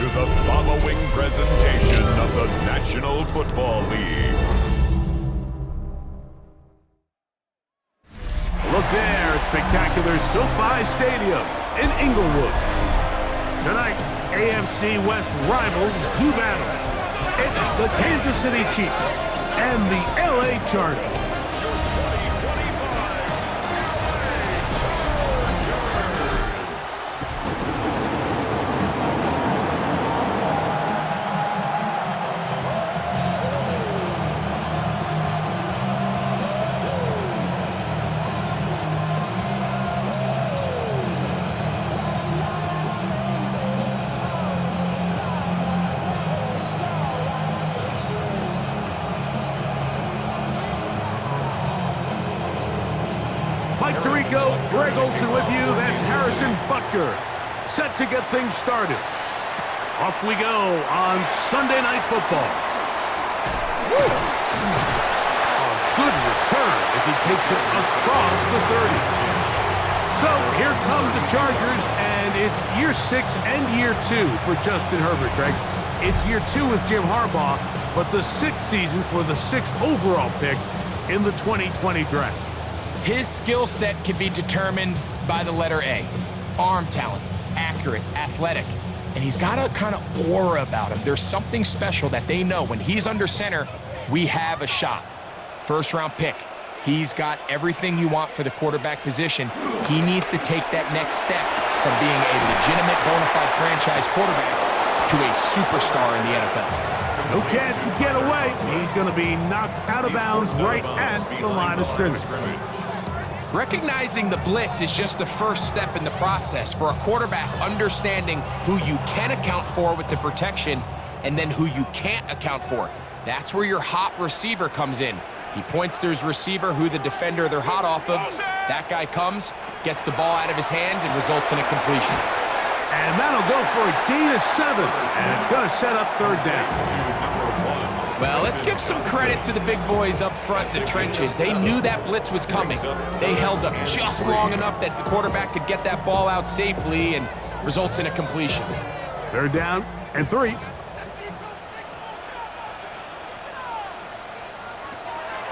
the following presentation of the National Football League. Look there at spectacular SoFi Stadium in Inglewood. Tonight, AFC West rivals do battle. It's the Kansas City Chiefs and the LA Chargers. Mike Tirico, Greg Olson with you. That's Harrison Butker, set to get things started. Off we go on Sunday Night Football. Woo! A good return as he takes it across the 30. So here come the Chargers, and it's year 6 and year 2 for Justin Herbert, Greg. It's year 2 with Jim Harbaugh, but the 6th season for the 6th overall pick in the 2020 draft. His skill set can be determined by the letter A. Arm talent, accurate, athletic, and he's got a kind of aura about him. There's something special that they know when he's under center, we have a shot. First round pick. He's got everything you want for the quarterback position. He needs to take that next step from being a legitimate bona fide franchise quarterback to a superstar in the NFL. No chance to get away. He's going to be knocked out of bounds right at the line of scrimmage. Recognizing the blitz is just the first step in the process for a quarterback, understanding who you can account for with the protection and then who you can't account for. That's where your hot receiver comes in. He points to his receiver, who the defender they're hot off of. That guy comes, gets the ball out of his hand, and results in a completion. And that'll go for a gain of 7, and it's going to set up third down. Well, let's give some credit to the big boys up front in the trenches. They knew that blitz was coming. They held up just long enough that the quarterback could get that ball out safely and results in a completion. Third down and 3.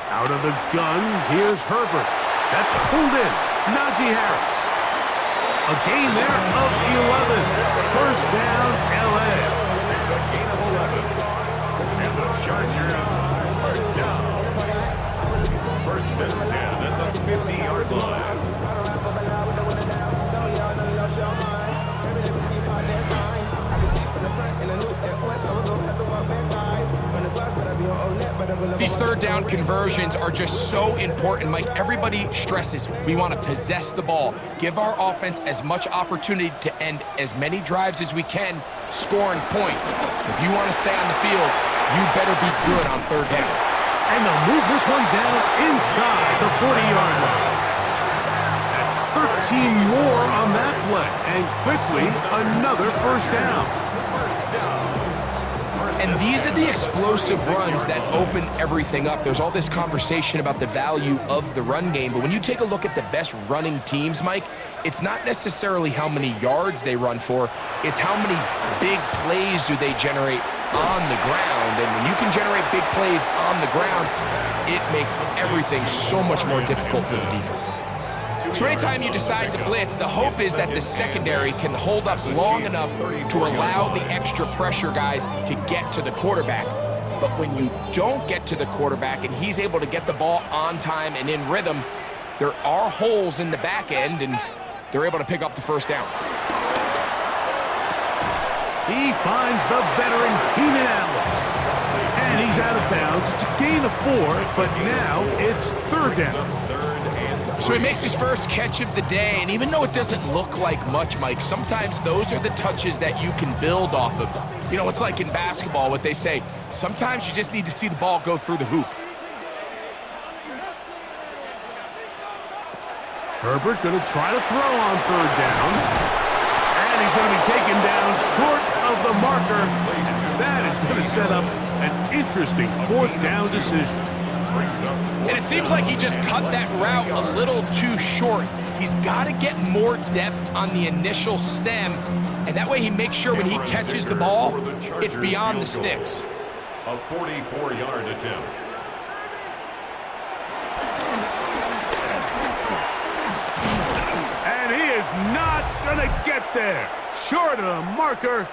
Out of the gun, here's Herbert. That's pulled in. Najee Harris. A gain there of 11. First down, LA. It's a gain of 11. And the Chargers, first down. First and 10 at the 50-yard line. These third down conversions are just so important, Mike. Everybody stresses we want to possess the ball, give our offense as much opportunity to end as many drives as we can, scoring points. So if you want to stay on the field, you better be good on third down. And they'll move this one down inside the 40-yard line. That's 13 more on that play, and quickly another first down. And these are the explosive runs that open everything up. There's all this conversation about the value of the run game, but when you take a look at the best running teams, Mike, it's not necessarily how many yards they run for, it's how many big plays do they generate on the ground. And when you can generate big plays on the ground, it makes everything so much more difficult for the defense. So anytime you decide to blitz, the hope is that the secondary can hold up long enough to allow the extra pressure guys to get to the quarterback. But when you don't get to the quarterback and he's able to get the ball on time and in rhythm, there are holes in the back end, and they're able to pick up the first down. He finds the veteran Keenan Allen. And he's out of bounds. It's a gain of 4, but now it's third down. So he makes his first catch of the day, and even though it doesn't look like much, Mike, sometimes those are the touches that you can build off of. You know, it's like in basketball, what they say, sometimes you just need to see the ball go through the hoop. Herbert going to try to throw on third down. And he's going to be taken down short of the marker. And that is going to set up an interesting fourth down decision. And it seems like he just cut that route a little too short. He's got to get more depth on the initial stem and that way he makes sure when he catches the ball, it's beyond the sticks. A 44-yard attempt. And he is not going to get there. Short of the marker,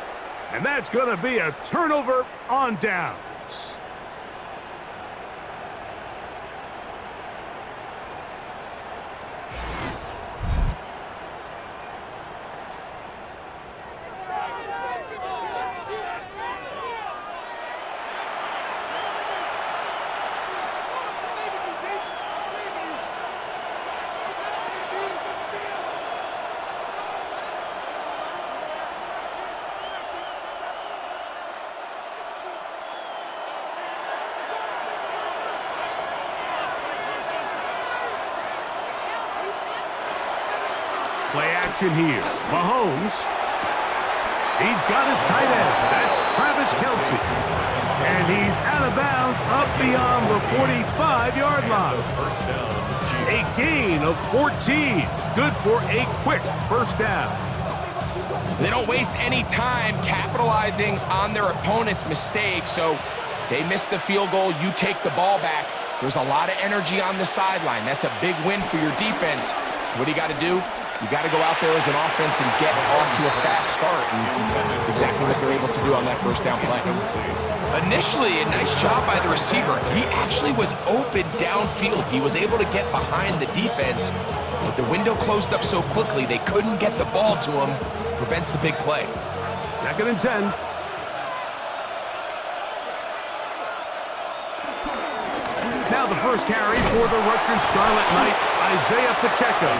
and that's going to be a turnover on downs. Play action here. Mahomes. He's got his tight end. That's Travis Kelce. And he's out of bounds up beyond the 45-yard line. A gain of 14. Good for a quick first down. They don't waste any time capitalizing on their opponent's mistake, so they miss the field goal, you take the ball back. There's a lot of energy on the sideline. That's a big win for your defense. So what do you got to do? You got to go out there as an offense and get off to a fast start. And that's exactly what they're able to do on that first down play. Initially, a nice job by the receiver. He actually was open downfield. He was able to get behind the defense, but the window closed up so quickly they couldn't get the ball to him. Prevents the big play. 2nd and 10. Now the first carry for the Rutgers Scarlet Knight, Isaiah Pacheco.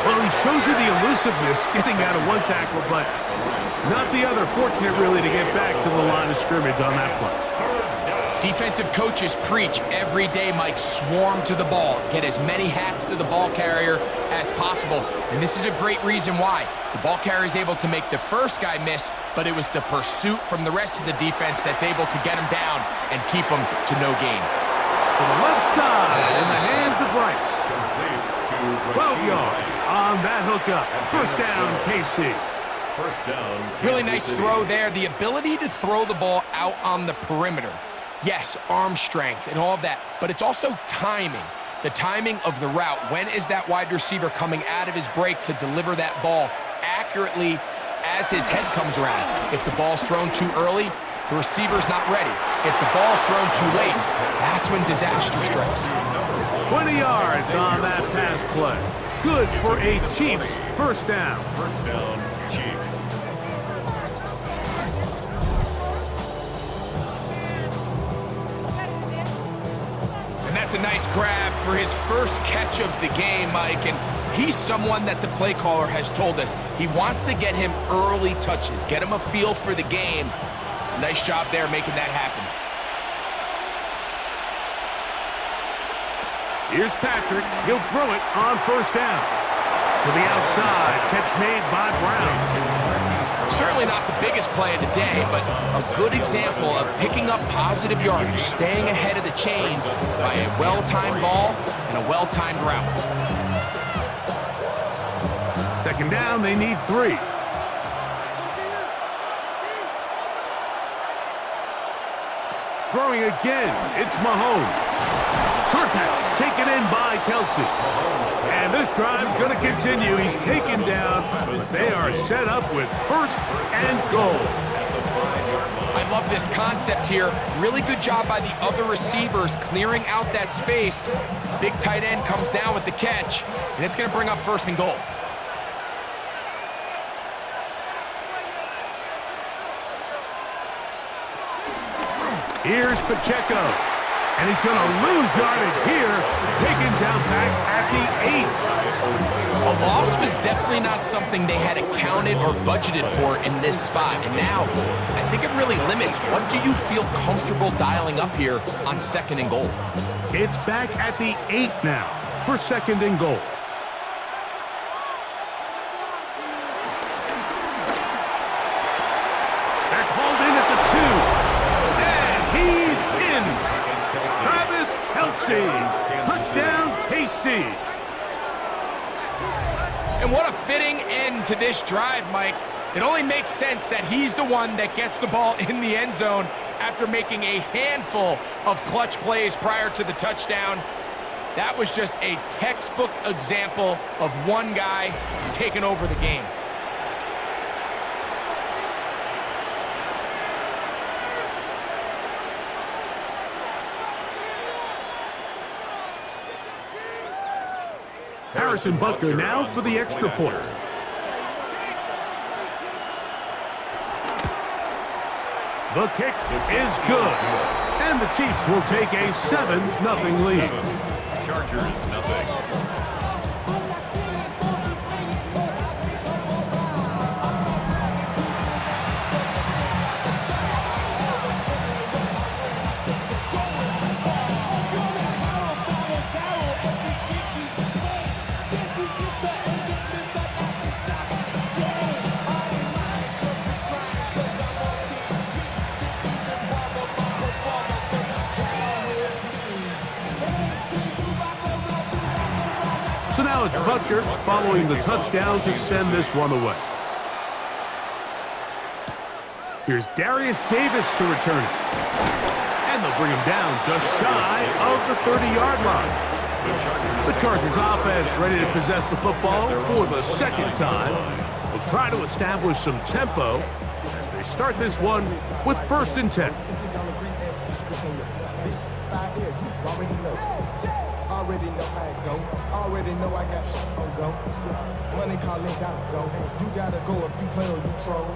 Well, he shows you the elusiveness getting out of one tackle, but not the other. Fortunate, really, to get back to the line of scrimmage on that play. Defensive coaches preach every day, Mike, swarm to the ball. Get as many hats to the ball carrier as possible. And this is a great reason why. The ball carrier is able to make the first guy miss, but it was the pursuit from the rest of the defense that's able to get him down and keep him to no gain. To the left side in the hands of Rice. 12 yards on that hookup. First down, KC. First down, Really nice throw there. The ability to throw the ball out on the perimeter. Yes, arm strength and all of that, but it's also timing. The timing of the route. When is that wide receiver coming out of his break to deliver that ball accurately as his head comes around? If the ball's thrown too early, the receiver's not ready. If the ball's thrown too late, that's when disaster strikes. 20 yards on that pass play. Good for a Chiefs first down. First down, Chiefs. And that's a nice grab for his first catch of the game, Mike. And he's someone that the play caller has told us he wants to get him early touches, get him a feel for the game. Nice job there making that happen. Here's Patrick. He'll throw it on first down. To the outside. Catch made by Brown. Certainly not the biggest play of the day, but a good example of picking up positive yardage, staying ahead of the chains by a well-timed ball and a well-timed route. 2nd down, they need 3. Throwing again, it's Mahomes. Short pass taken in by Kelce. And this drive's going to continue. He's taken down. They are set up with 1st and goal. I love this concept here. Really good job by the other receivers clearing out that space. Big tight end comes down with the catch, and it's going to bring up 1st and goal. Here's Pacheco, and he's going to lose yardage here, taken down back at the 8. A loss was definitely not something they had accounted or budgeted for in this spot, and now I think it really limits what do you feel comfortable dialing up here on 2nd and goal. It's back at the 8 now for 2nd and goal. That's hauled in at the 2. He's in. Travis Kelce. Touchdown, KC. And what a fitting end to this drive, Mike. It only makes sense that he's the one that gets the ball in the end zone after making a handful of clutch plays prior to the touchdown. That was just a textbook example of one guy taking over the game. Harrison Butker now for the extra point. The kick is good. And the Chiefs will take a 7-0 lead. Chargers, nothing. So now it's Butker following the touchdown to send this one away. Here's Darius Davis to return it. And they'll bring him down just shy of the 30-yard line. The Chargers offense ready to possess the football for the second time. Will try to establish some tempo as they start this one with 1st and 10. Already know how it go. Already know I got shit on go. Money calling, gotta go. You gotta go if you play or you troll.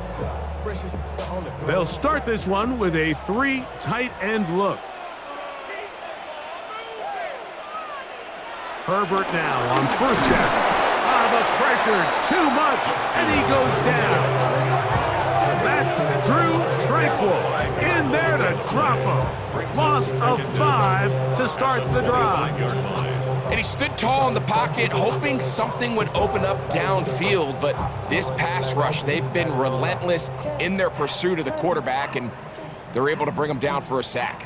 Freshest on the. They'll start this one with a 3 tight end look. Herbert now on 1st down. The pressure too much, and he goes down. That's Drew Tranquil in there to drop him. Loss of 5 to start the drive. And he stood tall in the pocket, hoping something would open up downfield. But this pass rush, they've been relentless in their pursuit of the quarterback, and they're able to bring him down for a sack.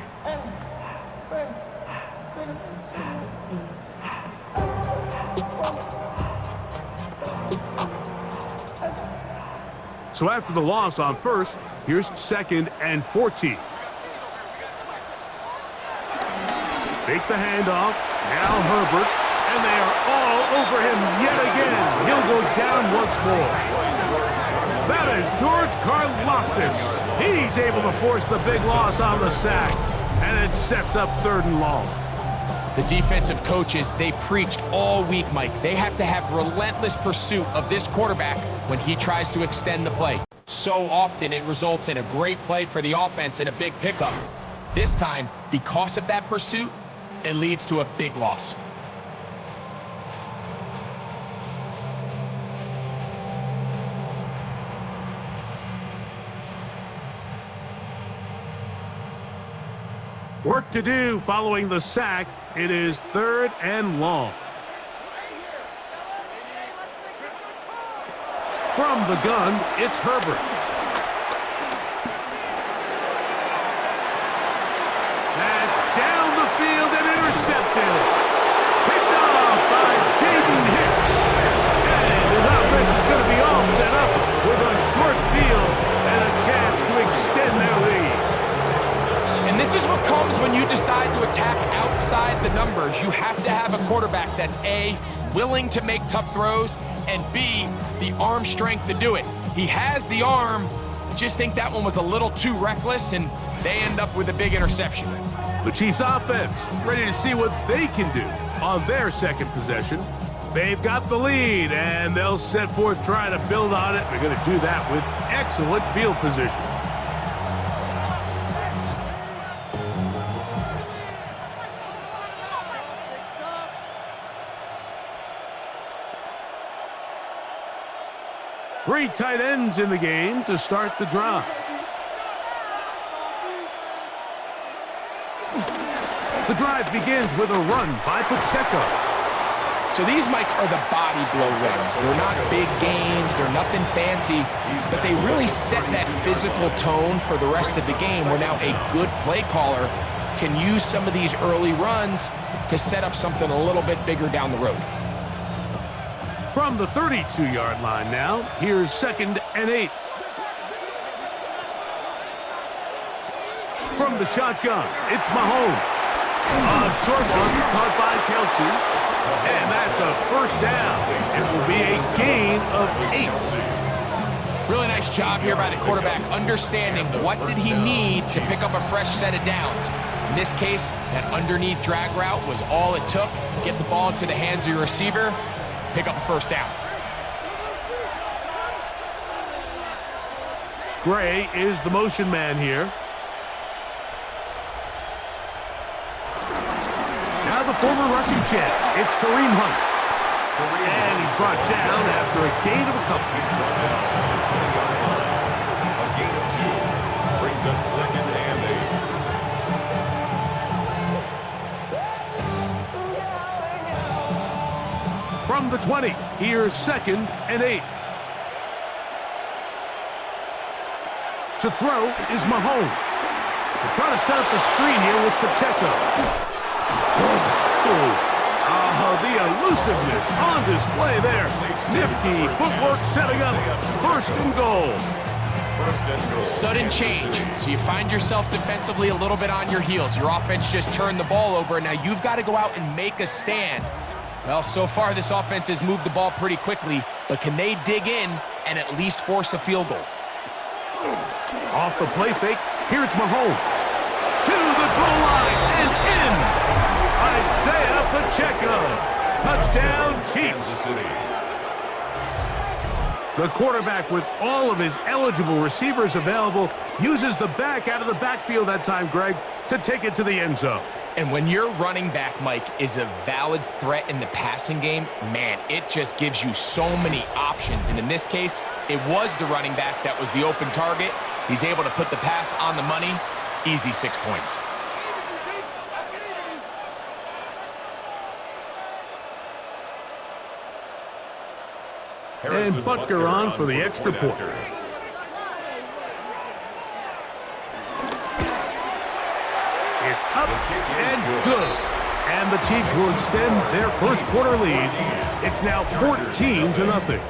So after the loss on 1st, here's 2nd and 14. Fake the handoff. Now Herbert, and they are all over him yet again. He'll go down once more. That is George Karlaftis. He's able to force the big loss on the sack, and it sets up 3rd and long. The defensive coaches, they preached all week, Mike. They have to have relentless pursuit of this quarterback when he tries to extend the play. So often it results in a great play for the offense and a big pickup. This time, because of that pursuit, it leads to a big loss. Work to do following the sack. It is 3rd and long. From the gun, it's Herbert. That's down the field and intercepted. Picked off by Jaden Hicks. And his offense is going to be all set up with a short field and a chance to extend their lead. And this is what comes when you decide to attack outside the numbers. You have to have a quarterback that's A, willing to make tough throws, and B, the arm strength to do it. He has the arm. I just think that one was a little too reckless, and they end up with a big interception. The Chiefs offense ready to see what they can do on their 2nd possession. They've got the lead, and they'll set forth trying to build on it. They're going to do that with excellent field position. Three tight ends in the game to start the drive. The drive begins with a run by Pacheco. So these, Mike, are the body blow runs. They're not big gains, they're nothing fancy, but they really set that physical tone for the rest of the game, where now a good play caller can use some of these early runs to set up something a little bit bigger down the road. From the 32-yard line now, here's 2nd and 8. From the shotgun, it's Mahomes. A short one caught by Kelsey. And that's a first down. It will be a gain of 8. Really nice job here by the quarterback, understanding what did he need to pick up a fresh set of downs. In this case, that underneath drag route was all it took. Get the ball into the hands of your receiver, pick up a first down. Gray is the motion man here. Now the former rushing champ, it's Kareem Hunt. And he's brought down after a gain of a couple. A gain of 2 brings up second and 8. From the 20, here's second and 8. To throw is Mahomes. They're trying to set up the screen here with Pacheco. The elusiveness on display there. Nifty footwork setting up first and goal. Sudden change. So you find yourself defensively a little bit on your heels. Your offense just turned the ball over. Now you've got to go out and make a stand. Well, so far this offense has moved the ball pretty quickly, but can they dig in and at least force a field goal? Off the play fake, here's Mahomes. To the goal line and in. Isaiah Pacheco. Touchdown, Chiefs. The quarterback, with all of his eligible receivers available, uses the back out of the backfield that time, Greg, to take it to the end zone. And when your running back, Mike, is a valid threat in the passing game, man, it just gives you so many options. And in this case, it was the running back that was the open target. He's able to put the pass on the money. Easy 6 points. And Butker on for the extra point. It's up and good. And the Chiefs will extend their first quarter lead. It's now 14-0.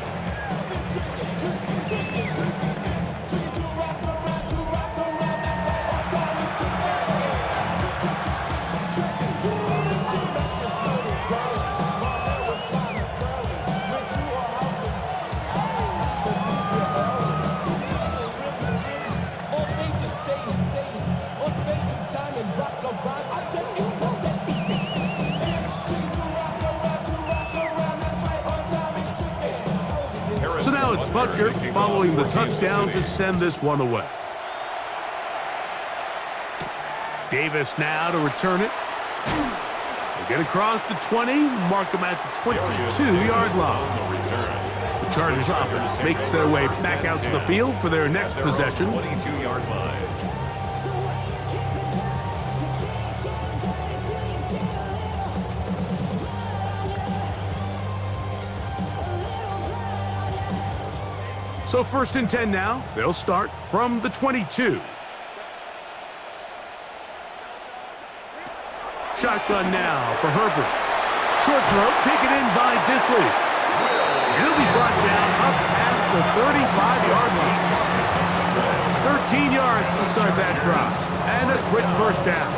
So now it's Butker following the touchdown to send this one away. Davis now to return it. They get across the 20, mark them at the 22-yard line. The Chargers offense makes their way back out to the field for their next possession. 22-yard line. So first and 10 now. They'll start from the 22. Shotgun now for Herbert. Short throw taken in by Disley. He'll be brought down up past the 35-yard line. 13 yards to start that drive. And a quick first down.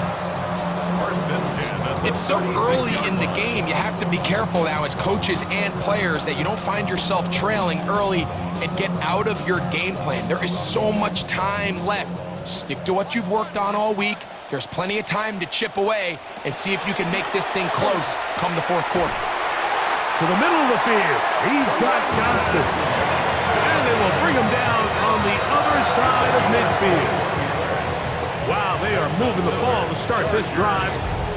First and 10. It's so early in the game, you have to be careful now as coaches and players that you don't find yourself trailing early and get out of your game plan. There is so much time left. Stick to what you've worked on all week. There's plenty of time to chip away and see if you can make this thing close come the fourth quarter. To the middle of the field, he's got Johnston. And they will bring him down on the other side of midfield. Wow, they are moving the ball to start this drive.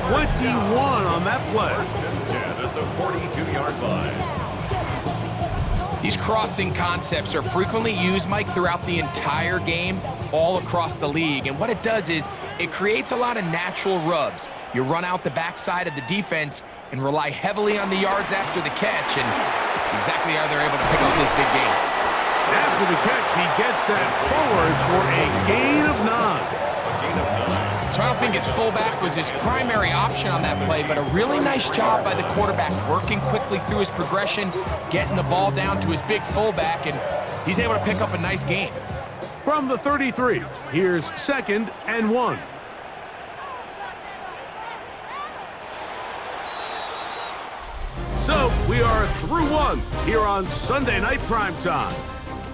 21 on that play. First and 10 at the 42-yard line. These crossing concepts are frequently used, Mike, throughout the entire game, all across the league. And what it does is it creates a lot of natural rubs. You run out the backside of the defense and rely heavily on the yards after the catch, and it's exactly how they're able to pick up this big game. After the catch, he gets that forward for a gain of 9. So I don't think his fullback was his primary option on that play, but a really nice job by the quarterback working quickly through his progression, getting the ball down to his big fullback, and he's able to pick up a nice gain. From the 33, here's second and 1. We are through one here on Sunday Night Primetime.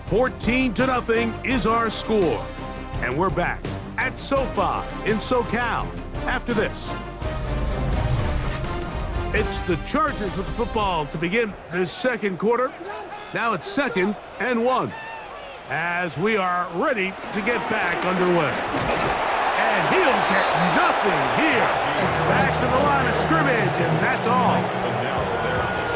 14-0 is our score. And we're back at SoFi in SoCal after this. It's the Chargers with the football to begin this second quarter. Now it's 2nd and 1 as we are ready to get back underway. And he'll get nothing here. Back to the line of scrimmage, and that's all.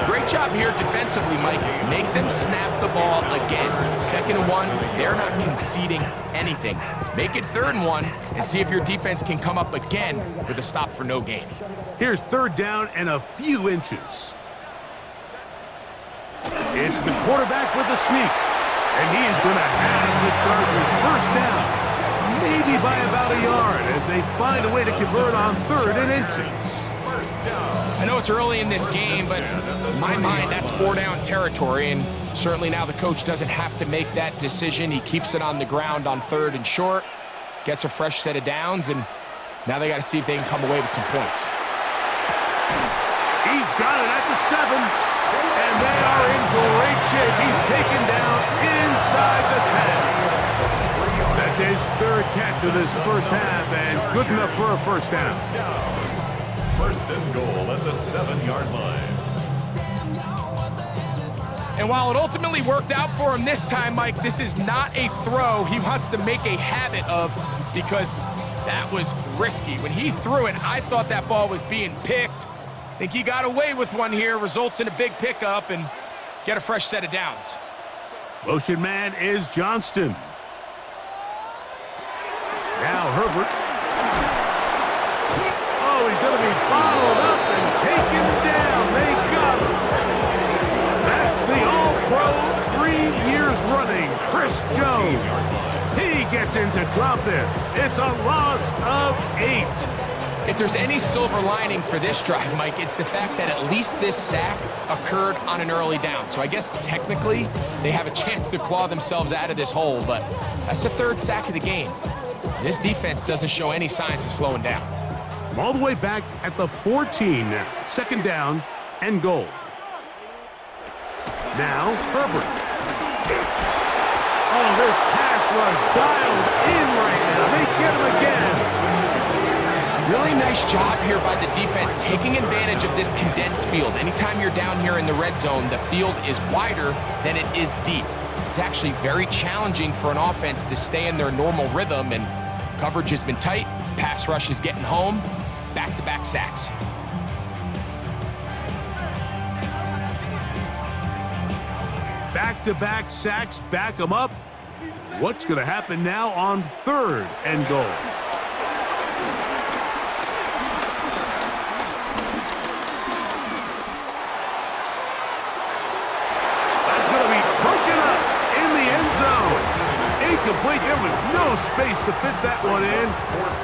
Great job here defensively, Mike. Make them snap the ball again. 2nd and 1, they're not conceding anything. Make it 3rd and 1 and see if your defense can come up again with a stop for no gain. Here's 3rd down and a few inches. It's the quarterback with the sneak, and he is going to have the Chargers 1st down, maybe by about a yard as they find a way to convert on 3rd and inches. I know it's early in this game, but in my mind, that's 4-down territory, and certainly now the coach doesn't have to make that decision. He keeps it on the ground on 3rd and short, gets a fresh set of downs, and now they got to see if they can come away with some points. He's got it at the 7, and they are in great shape. He's taken down inside the 10. That's his 3rd catch of this first half, and good enough for a 1st down. 1st and goal at the 7-yard line. And while it ultimately worked out for him this time, Mike, this is not a throw he wants to make a habit of because that was risky. When he threw it, I thought that ball was being picked. I think he got away with one here, results in a big pickup and get a fresh set of downs. Motion man is Johnston. Now Herbert. Oh, he's going to be followed up and taken down. They got him. That's the All-Pro 3 years running, Chris Jones. He gets into drop in. It's a loss of 8. If there's any silver lining for this drive, Mike, it's the fact that at least this sack occurred on an early down. So I guess technically they have a chance to claw themselves out of this hole, but that's the 3rd sack of the game. This defense doesn't show any signs of slowing down. All the way back at the 14 now. 2nd down and goal. Now Herbert. Oh, this pass rush dialed in right now. They get him again. Really nice job here by the defense, taking advantage of this condensed field. Anytime you're down here in the red zone, the field is wider than it is deep. It's actually very challenging for an offense to stay in their normal rhythm, and coverage has been tight. Pass rush is getting home. Back-to-back sacks. Back-to-back sacks back them up. What's going to happen now on 3rd and goal? That's going to be broken up in the end zone. Incomplete. There was no space to fit that one in.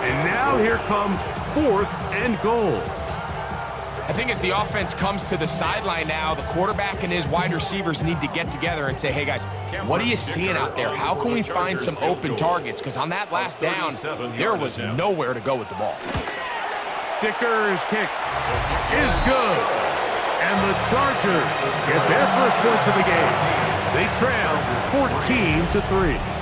And now here comes 4th and goal. I think as the offense comes to the sideline now, the quarterback and his wide receivers need to get together and say, hey guys, what are you seeing out there? How can we find some open targets? Because on that last down, there was nowhere to go with the ball. Dicker's kick is good. And the Chargers get their first points of the game. They trail 14-3.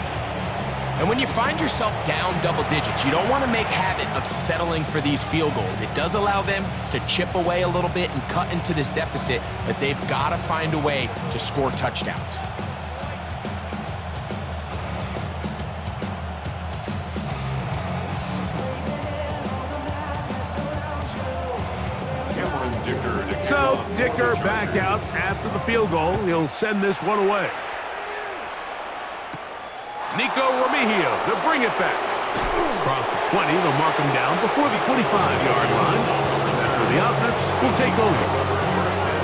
And when you find yourself down double digits, you don't want to make habit of settling for these field goals. It does allow them to chip away a little bit and cut into this deficit, but they've got to find a way to score touchdowns. So Dicker back out after the field goal. He'll send this one away. Nico Remigio to bring it back. Across the 20, they'll mark him down before the 25-yard line. That's where the offense will take over.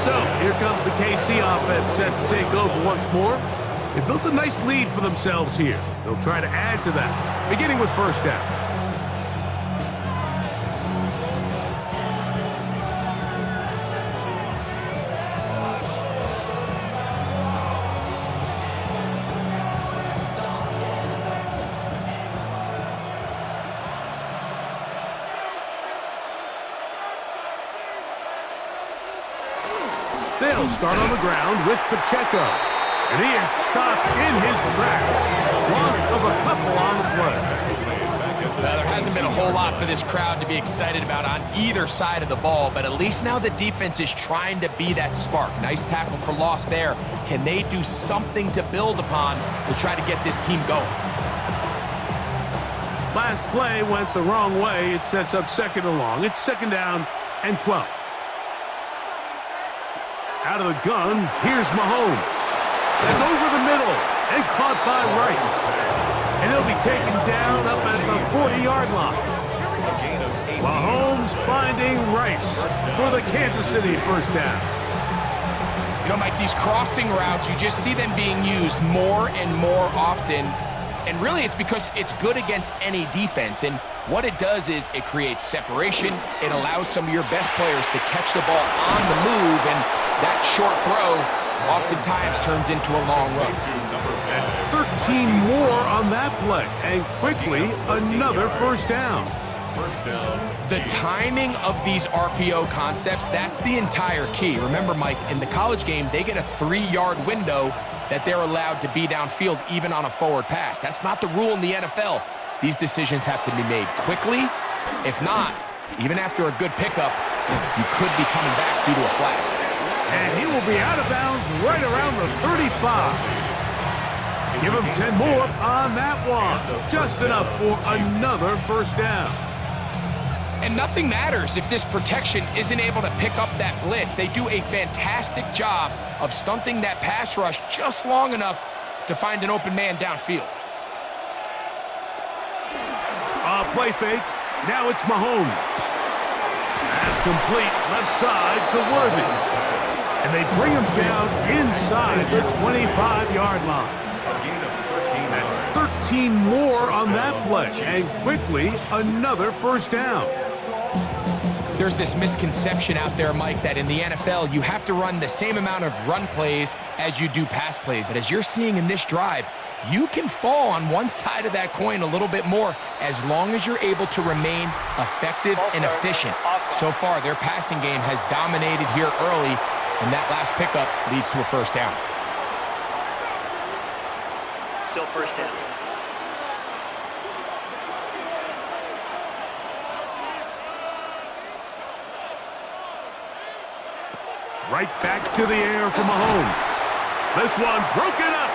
So here comes the KC offense set to take over once more. They built a nice lead for themselves here. They'll try to add to that, beginning with 1st down. They'll start on the ground with Pacheco. And he is stopped in his tracks. Loss of a couple on the play. There hasn't been a whole lot for this crowd to be excited about on either side of the ball, but at least now the defense is trying to be that spark. Nice tackle for loss there. Can they do something to build upon to try to get this team going? Last play went the wrong way. It sets up second and long. It's second down and 12. Out of the gun, here's Mahomes. It's over the middle and caught by Rice. And he'll be taken down up at the 40-yard line. Mahomes finding Rice for the Kansas City first down. You know, Mike, these crossing routes, you just see them being used more and more often. And really, it's because it's good against any defense. And what it does is it creates separation. It allows some of your best players to catch the ball on the move. And that short throw oftentimes turns into a long run. That's 13 more on that play. And quickly, another first down. The timing of these RPO concepts, that's the entire key. Remember, Mike, in the college game, they get a 3-yard window that they're allowed to be downfield even on a forward pass. That's not the rule in the NFL. These decisions have to be made quickly. If not, even after a good pickup, you could be coming back due to a flag. And he will be out of bounds right around the 35. Give him 10 more on that one. Just enough for another first down. And nothing matters if this protection isn't able to pick up that blitz. They do a fantastic job of stunting that pass rush just long enough to find an open man downfield. Play fake. Now it's Mahomes. That's complete left side to Worthy. And they bring him down inside the 25-yard line. That's 13 more on that play. And quickly, another first down. There's this misconception out there, Mike, that in the NFL, you have to run the same amount of run plays as you do pass plays. And as you're seeing in this drive, you can fall on one side of that coin a little bit more as long as you're able to remain effective and efficient. So far, their passing game has dominated here early, and that last pickup leads to a first down. Still first down. Right back to the air for Mahomes. This one broken up.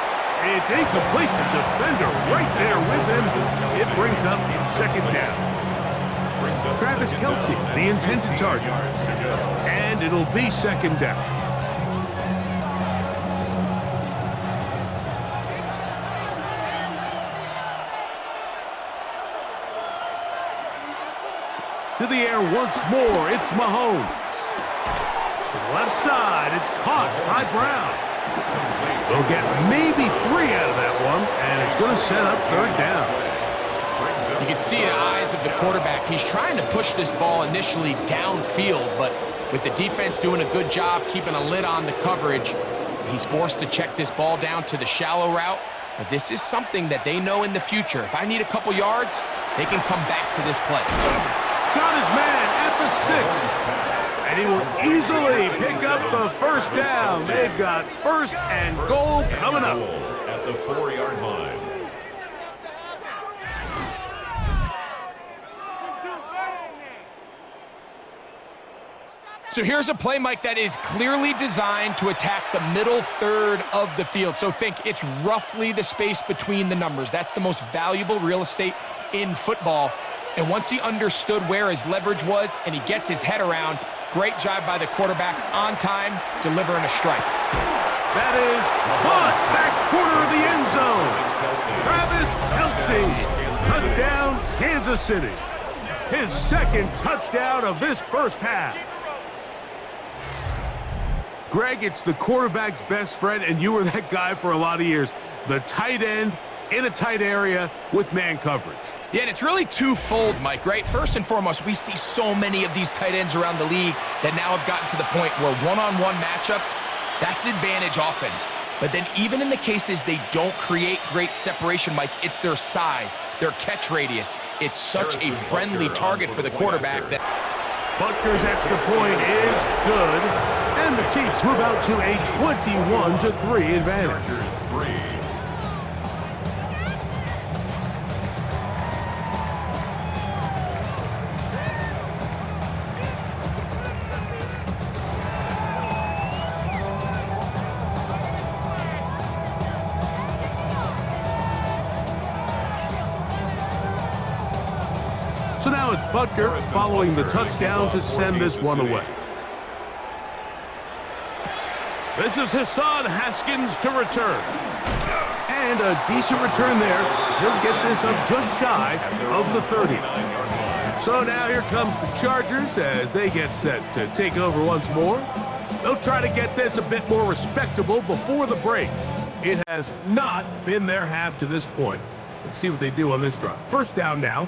It's incomplete. The defender right there with him. It brings up second down. Travis Kelce, the intended target. And it'll be second down. To the air once more. It's Mahomes. To the left side, it's caught by Brown. They'll get maybe 3 out of that one, and it's going to set up third down. You can see the eyes of the quarterback. He's trying to push this ball initially downfield, but with the defense doing a good job keeping a lid on the coverage, he's forced to check this ball down to the shallow route. But this is something that they know in the future. If I need a couple yards, they can come back to this play. Got his man at the 6. And he will easily pick up the first down. They've got first and goal coming up. At the 4-yard line. So here's a play, Mike, that is clearly designed to attack the middle third of the field. So think it's roughly the space between the numbers. That's the most valuable real estate in football. And once he understood where his leverage was and he gets his head around, great job by the quarterback on time, delivering a strike. That is caught back corner of the end zone. Travis Kelce, touchdown, Kansas City. His second touchdown of this first half. Greg, it's the quarterback's best friend, and you were that guy for a lot of years. The tight end in a tight area with man coverage. Yeah, and it's really twofold, Mike, right? First and foremost, we see so many of these tight ends around the league that now have gotten to the point where one-on-one matchups, that's advantage offense. But then even in the cases they don't create great separation, Mike, it's their size, their catch radius. It's such a friendly target for the quarterback that... Butker's extra point is good. And the Chiefs move out to a 21-3 advantage. Chargers 3. So now it's Butker following the touchdown to send this one away. This is Hassan Haskins to return. And a decent return there. He'll get this up just shy of the 30. So now here comes the Chargers as they get set to take over once more. They'll try to get this a bit more respectable before the break. It has not been their half to this point. Let's see what they do on this drive. First down now.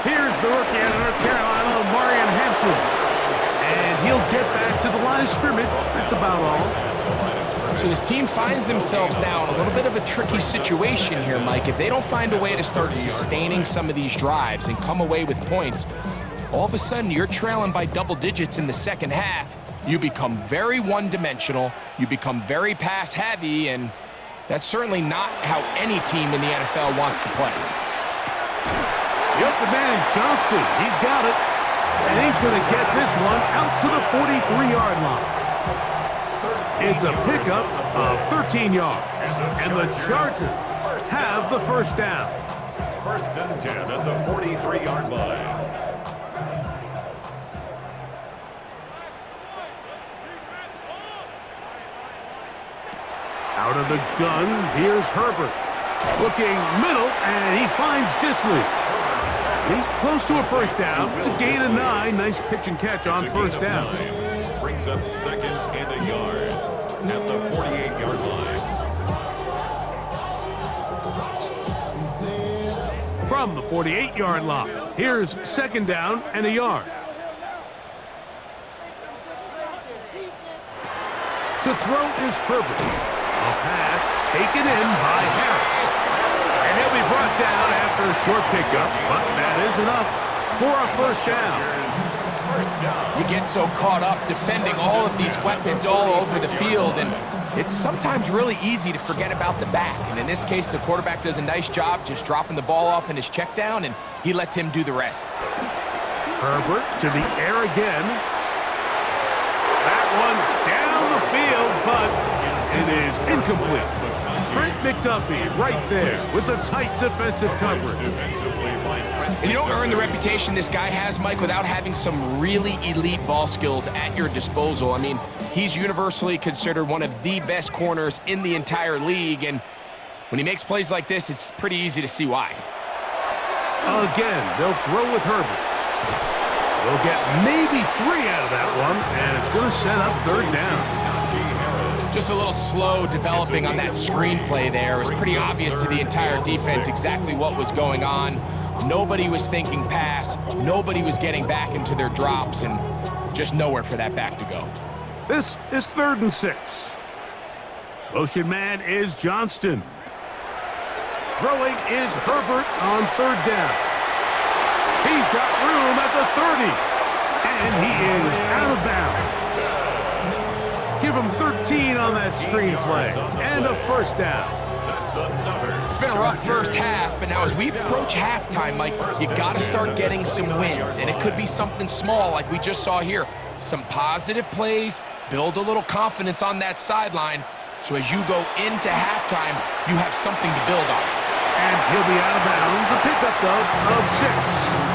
Here's the rookie out of North Carolina, Marion Hampton. And he'll get back to the line of scrimmage. That's about all. So this team finds themselves now in a little bit of a tricky situation here, Mike. If they don't find a way to start sustaining some of these drives and come away with points, all of a sudden you're trailing by double digits in the second half. You become very one-dimensional. You become very pass-heavy, and that's certainly not how any team in the NFL wants to play. The open man is Johnston. He's got it. And he's going to get this one out to the 43-yard line. It's a pickup of 13 yards. And the Chargers have the first down. First and 10 at the 43-yard line. Out of the gun, here's Herbert. Looking middle, and he finds Disley. He's close to a first down. It's a gain of 9. Nice pitch and catch on first down. Brings up second and a yard at the 48-yard line. From the 48-yard line, here's second down and a yard. To throw is Herbert. A pass taken in by Harris. And he'll be brought down after a short pickup, but that is enough for a first down. You get so caught up defending all of these weapons all over the field, and it's sometimes really easy to forget about the back. And in this case, the quarterback does a nice job just dropping the ball off in his check down, and he lets him do the rest. Herbert to the air again. That one down the field, but it is incomplete. Trent McDuffie right there with the tight defensive coverage. And you don't earn the reputation this guy has, Mike, without having some really elite ball skills at your disposal. I mean, he's universally considered one of the best corners in the entire league, and when he makes plays like this, it's pretty easy to see why. Again, they'll throw with Herbert. They'll get maybe 3 out of that one, and it's going to set up third down. Just a little slow developing on that screenplay there. It was pretty obvious to the entire defense exactly what was going on. Nobody was thinking pass. Nobody was getting back into their drops, and just nowhere for that back to go. This is 3rd and 6. Motion man is Johnston. Throwing is Herbert on 3rd down. He's got room at the 30, and he is out of bounds. Give him 13 on that screenplay, and a first down. It's been a rough first half, but now as we approach halftime, Mike, you got to start getting some wins, and it could be something small like we just saw here. Some positive plays, build a little confidence on that sideline, so as you go into halftime, you have something to build on. And he'll be out of bounds, a pickup, though, of 6.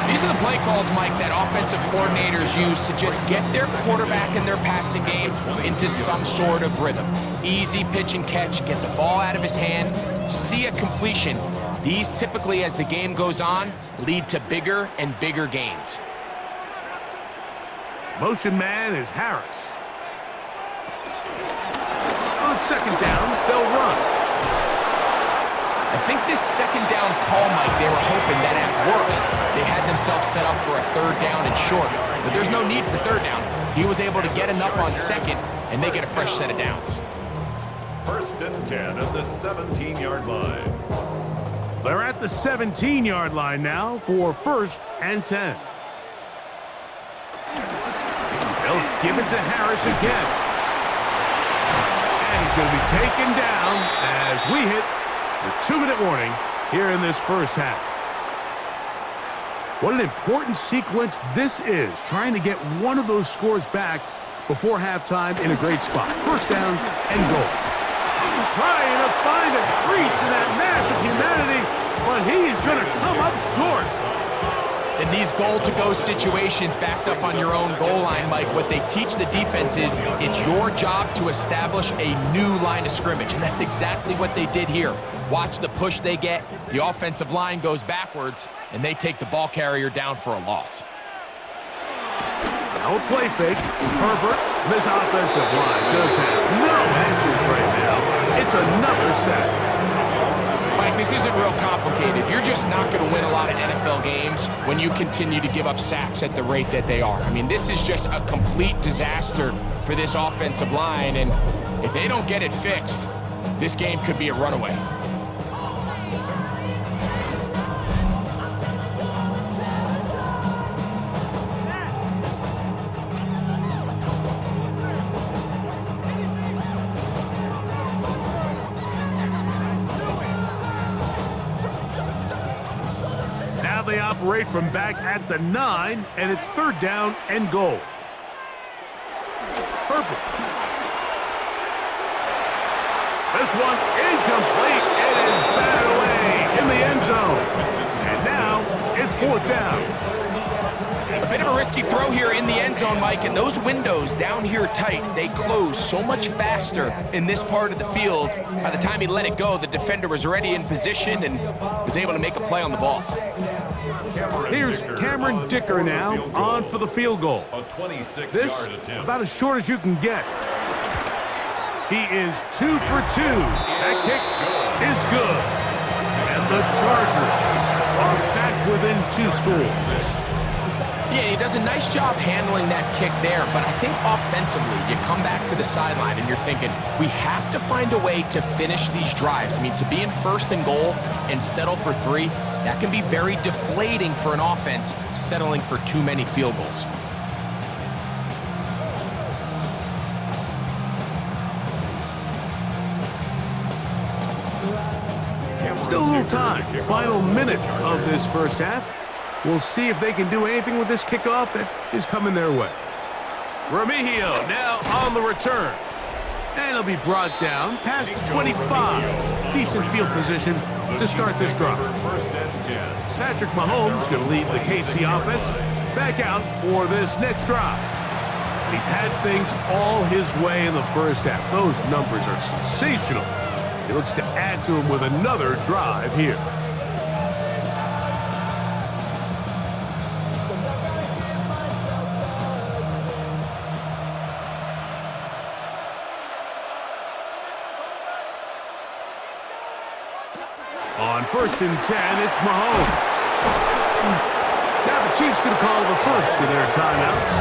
These are the play calls, Mike, that offensive coordinators use to just get their quarterback and their passing game into some sort of rhythm. Easy pitch and catch, get the ball out of his hand, see a completion. These typically, as the game goes on, lead to bigger and bigger gains. Motion man is Harris. On 2nd down, they'll run. I think this second down call, Mike, they were hoping that at worst they had themselves set up for a third down and short. But there's no need for third down. He was able to get enough on second, and they get a fresh set of downs. 1st and 10 at the 17-yard line. They're at the 17-yard line now for 1st and 10. They'll give it to Harris again. And he's going to be taken down as we hit the 2-minute warning here in this first half. What an important sequence this is, trying to get one of those scores back before halftime in a great spot. 1st down and goal. Trying to find a crease in that mass of humanity, but he is going to come up short. In these goal-to-go situations backed up on your own goal line, Mike, what they teach the defense is it's your job to establish a new line of scrimmage, and that's exactly what they did here. Watch the push they get. The offensive line goes backwards, and they take the ball carrier down for a loss. Now a play fake. Herbert, this offensive line just has no answers right now. It's another sack. Mike, this isn't real complicated. You're just not going to win a lot of NFL games when you continue to give up sacks at the rate that they are. I mean, this is just a complete disaster for this offensive line, and if they don't get it fixed, this game could be a runaway. They operate from back at the 9, and it's 3rd down and goal. Herbert. This one incomplete. It is batted away in the end zone. And now it's 4th down. A bit of a risky throw here in the end zone, Mike, and those windows down here tight, they close so much faster in this part of the field. By the time he let it go, the defender was already in position and was able to make a play on the ball. Here's Cameron Dicker now on for the field goal. A 26-yard This attempt. about as short as you can get. He is 2 for 2. That kick is good. And the Chargers are back within 2 scores. Yeah, he does a nice job handling that kick there, but I think offensively, you come back to the sideline and you're thinking, we have to find a way to finish these drives. I mean, to be in 1st and goal and settle for 3, that can be very deflating for an offense settling for too many field goals. Still a little time. Final minute of this first half. We'll see if they can do anything with this kickoff that is coming their way. Remigio now on the return. And he'll be brought down past the 25. Decent field position to start this drive. 1st and 10. Patrick Mahomes going to lead the KC offense back out for this next drive. And he's had things all his way in the first half. Those numbers are sensational. He looks to add to them with another drive here. On 1st and 10, it's Mahomes. Now the Chiefs going to call the first of their timeouts.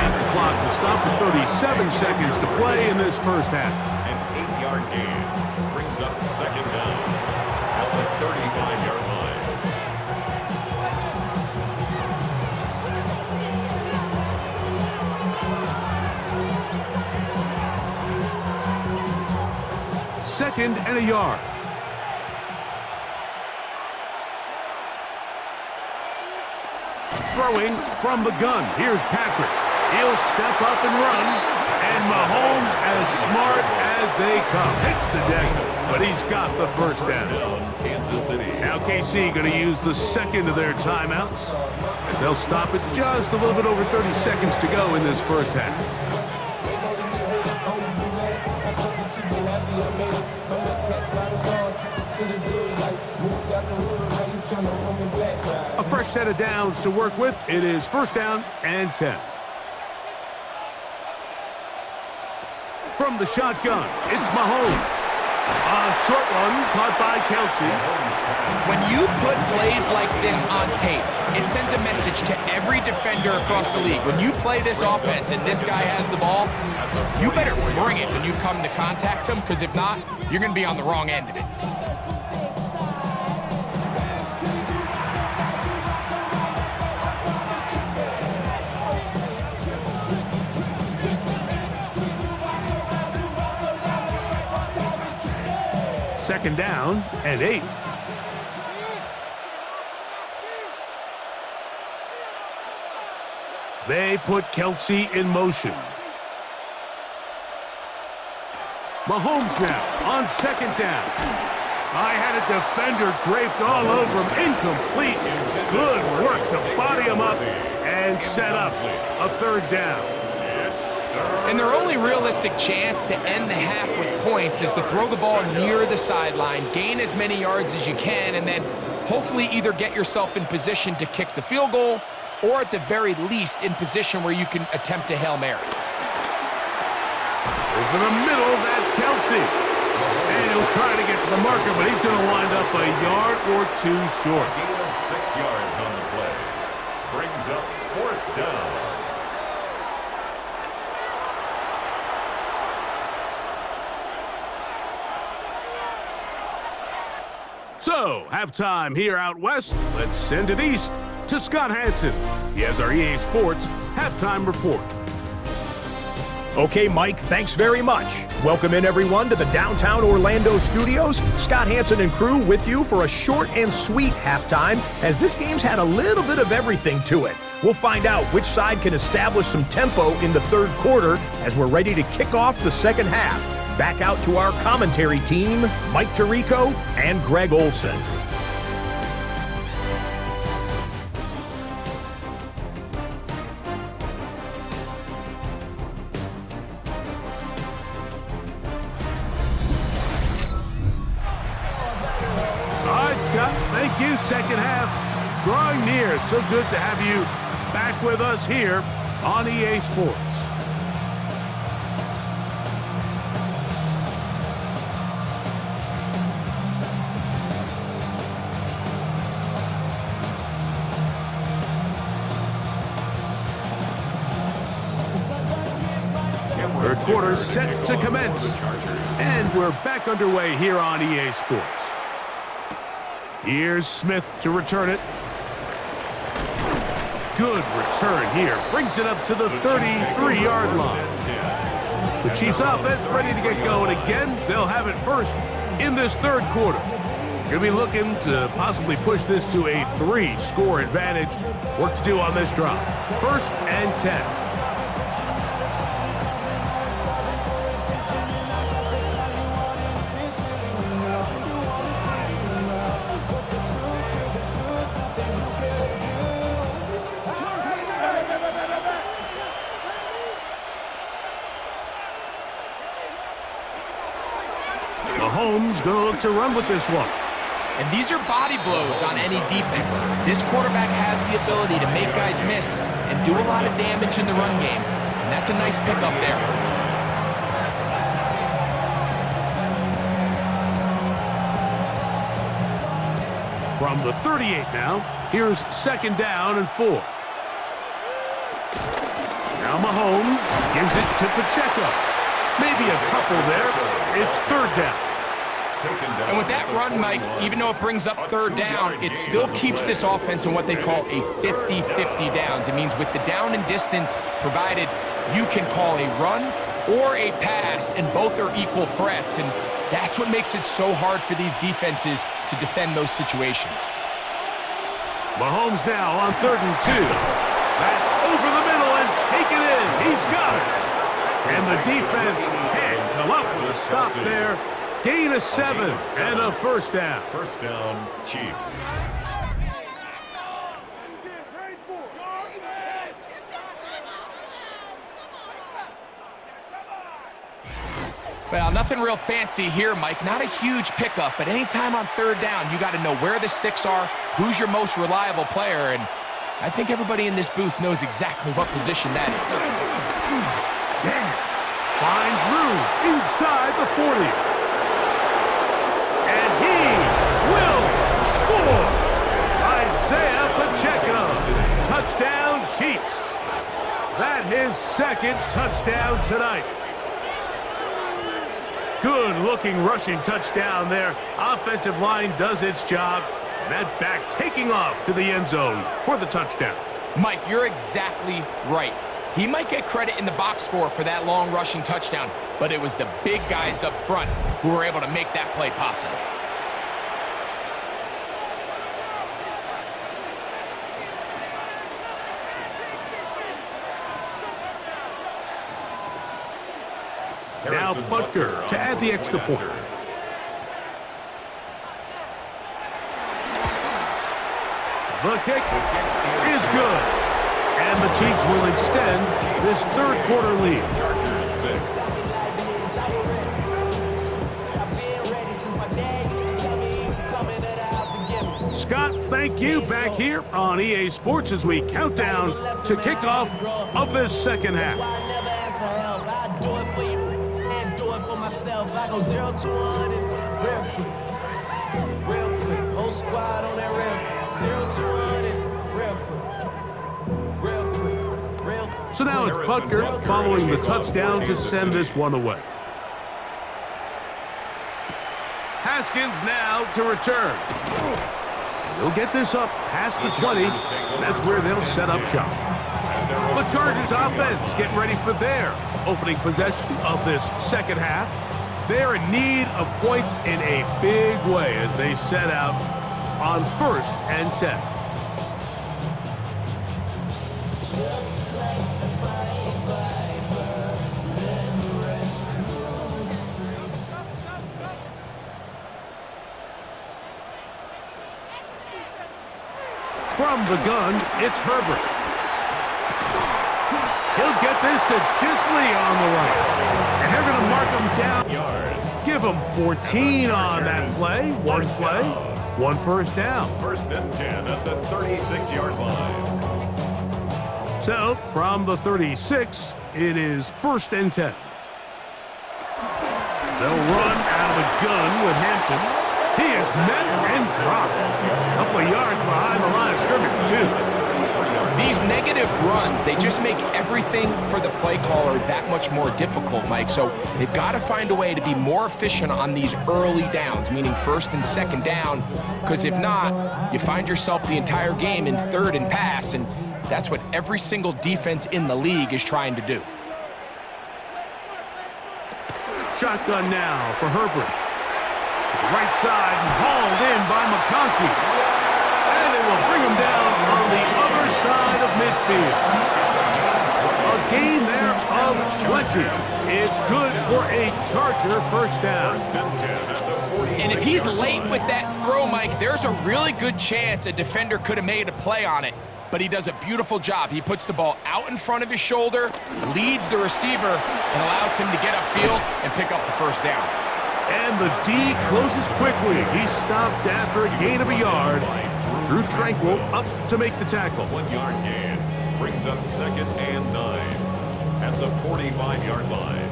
As the clock will stop with 37 seconds to play in this first half. An 8-yard gain brings up 2nd down at the 35-yard line. Second and a yard. Throwing from the gun. Here's Patrick. He'll step up and run. And Mahomes, as smart as they come, hits the deck, but he's got the first down. Kansas City. Now KC going to use the second of their timeouts as they'll stop it just a little bit over 30 seconds to go in this first half. A fresh set of downs to work with. It is 1st down and 10. From the shotgun, it's Mahomes. A short one caught by Kelsey. When you put plays like this on tape, it sends a message to every defender across the league. When you play this offense and this guy has the ball, you better bring it when you come to contact him, because if not, you're going to be on the wrong end of it. Second down and 8. They put Kelsey in motion. Mahomes now on second down. I had a defender draped all over him. Incomplete. Good work to body him up and set up a third down. And their only realistic chance to end the half with points is to throw the ball near the sideline, gain as many yards as you can, and then hopefully either get yourself in position to kick the field goal or at the very least in position where you can attempt a Hail Mary. Over the middle, that's Kelsey. And he'll try to get to the marker, but he's going to wind up a yard or two short. Gain of 6 yards on the play. Brings up fourth down. So, halftime here out west. Let's send it east to Scott Hansen. He has our EA Sports halftime report. Okay, Mike, thanks very much. Welcome in, everyone, to the downtown Orlando studios. Scott Hansen and crew with you for a short and sweet halftime, as this game's had a little bit of everything to it. We'll find out which side can establish some tempo in the third quarter as we're ready to kick off the second half. Back out to our commentary team, Mike Tirico and Greg Olson. All right, Scott, thank you. Second half drawing near. So good to have you back with us here on EA Sports. Third quarter set to commence. And we're back underway here on EA Sports. Here's Smith to return it. Good return here. Brings it up to the 33-yard line. The Chiefs offense ready to get going again. They'll have it first in this third quarter. Going to be looking to possibly push this to a 3-score advantage. Work to do on this drive. First and 10. Mahomes going to look to run with this one. And these are body blows on any defense. This quarterback has the ability to make guys miss and do a lot of damage in the run game. And that's a nice pickup there. From the 38 now, here's second down and 4. Now Mahomes gives it to Pacheco. Maybe a couple there. It's third down. And with that run, Mike, even though it brings up third down, it still keeps this offense in what they call a 50-50 downs. It means with the down and distance provided, you can call a run or a pass, and both are equal threats. And that's what makes it so hard for these defenses to defend those situations. Mahomes now on 3rd and 2. That's over the middle and taken in. He's got it. And the defense can't come up with a stop there. Gain of 7 and a first down. First down, Chiefs. Well, nothing real fancy here, Mike. Not a huge pickup, but anytime on third down, you got to know where the sticks are, who's your most reliable player, and I think everybody in this booth knows exactly what position that is. Yeah. Finds room inside the 40. his second touchdown tonight. Good-looking rushing touchdown there. Offensive line does its job. And that back taking off to the end zone for the touchdown. Mike, you're exactly right. He might get credit in the box score for that long rushing touchdown, but it was the big guys up front who were able to make that play possible. Now Butker to add the extra point. The kick is good. And the Chiefs will extend this third quarter lead. Chargers 6. Scott, thank you. Back here on EA Sports as we count down to kickoff of this second half. I do it for you and do it for myself. I go 0 to 1 and real quick. Whole squad on that real 0 to 1 and real quick. So now it's Butker following the touchdown to send this one away. Haskins now to return. And they'll get this up past the 20, and that's where they'll set up shop. The Chargers offense getting ready for their opening possession of this second half. They're in need of points in a big way as they set out on 1st and 10. From the gun, it's Herbert. He'll get this to Disley on the right. And they're going to mark him down. Give him 14 on that play. One play, one first down. 1st and 10 at the 36-yard line. So, from the 36, it is 1st and 10. They'll run out of the gun with Hampton. He is met and dropped. A couple of yards behind the line of scrimmage, too. These negative runs, they just make everything for the play caller that much more difficult, Mike. So they've got to find a way to be more efficient on these early downs, meaning 1st and 2nd down, because if not, you find yourself the entire game in 3rd and pass, and that's what every single defense in the league is trying to do. Shotgun now for Herbert. Right side and hauled in by McConkey. And they will bring him down on the other side of midfield. A gain there of 20. It's good for a Charger first down. And if he's late with that throw, Mike, there's a really good chance a defender could have made a play on it. But he does a beautiful job. He puts the ball out in front of his shoulder, leads the receiver, and allows him to get upfield and pick up the first down. And the D closes quickly. He stopped after a gain of a yard. Drew Tranquil up to make the tackle. 1-yard gain brings up 2nd and 9 at the 45-yard line.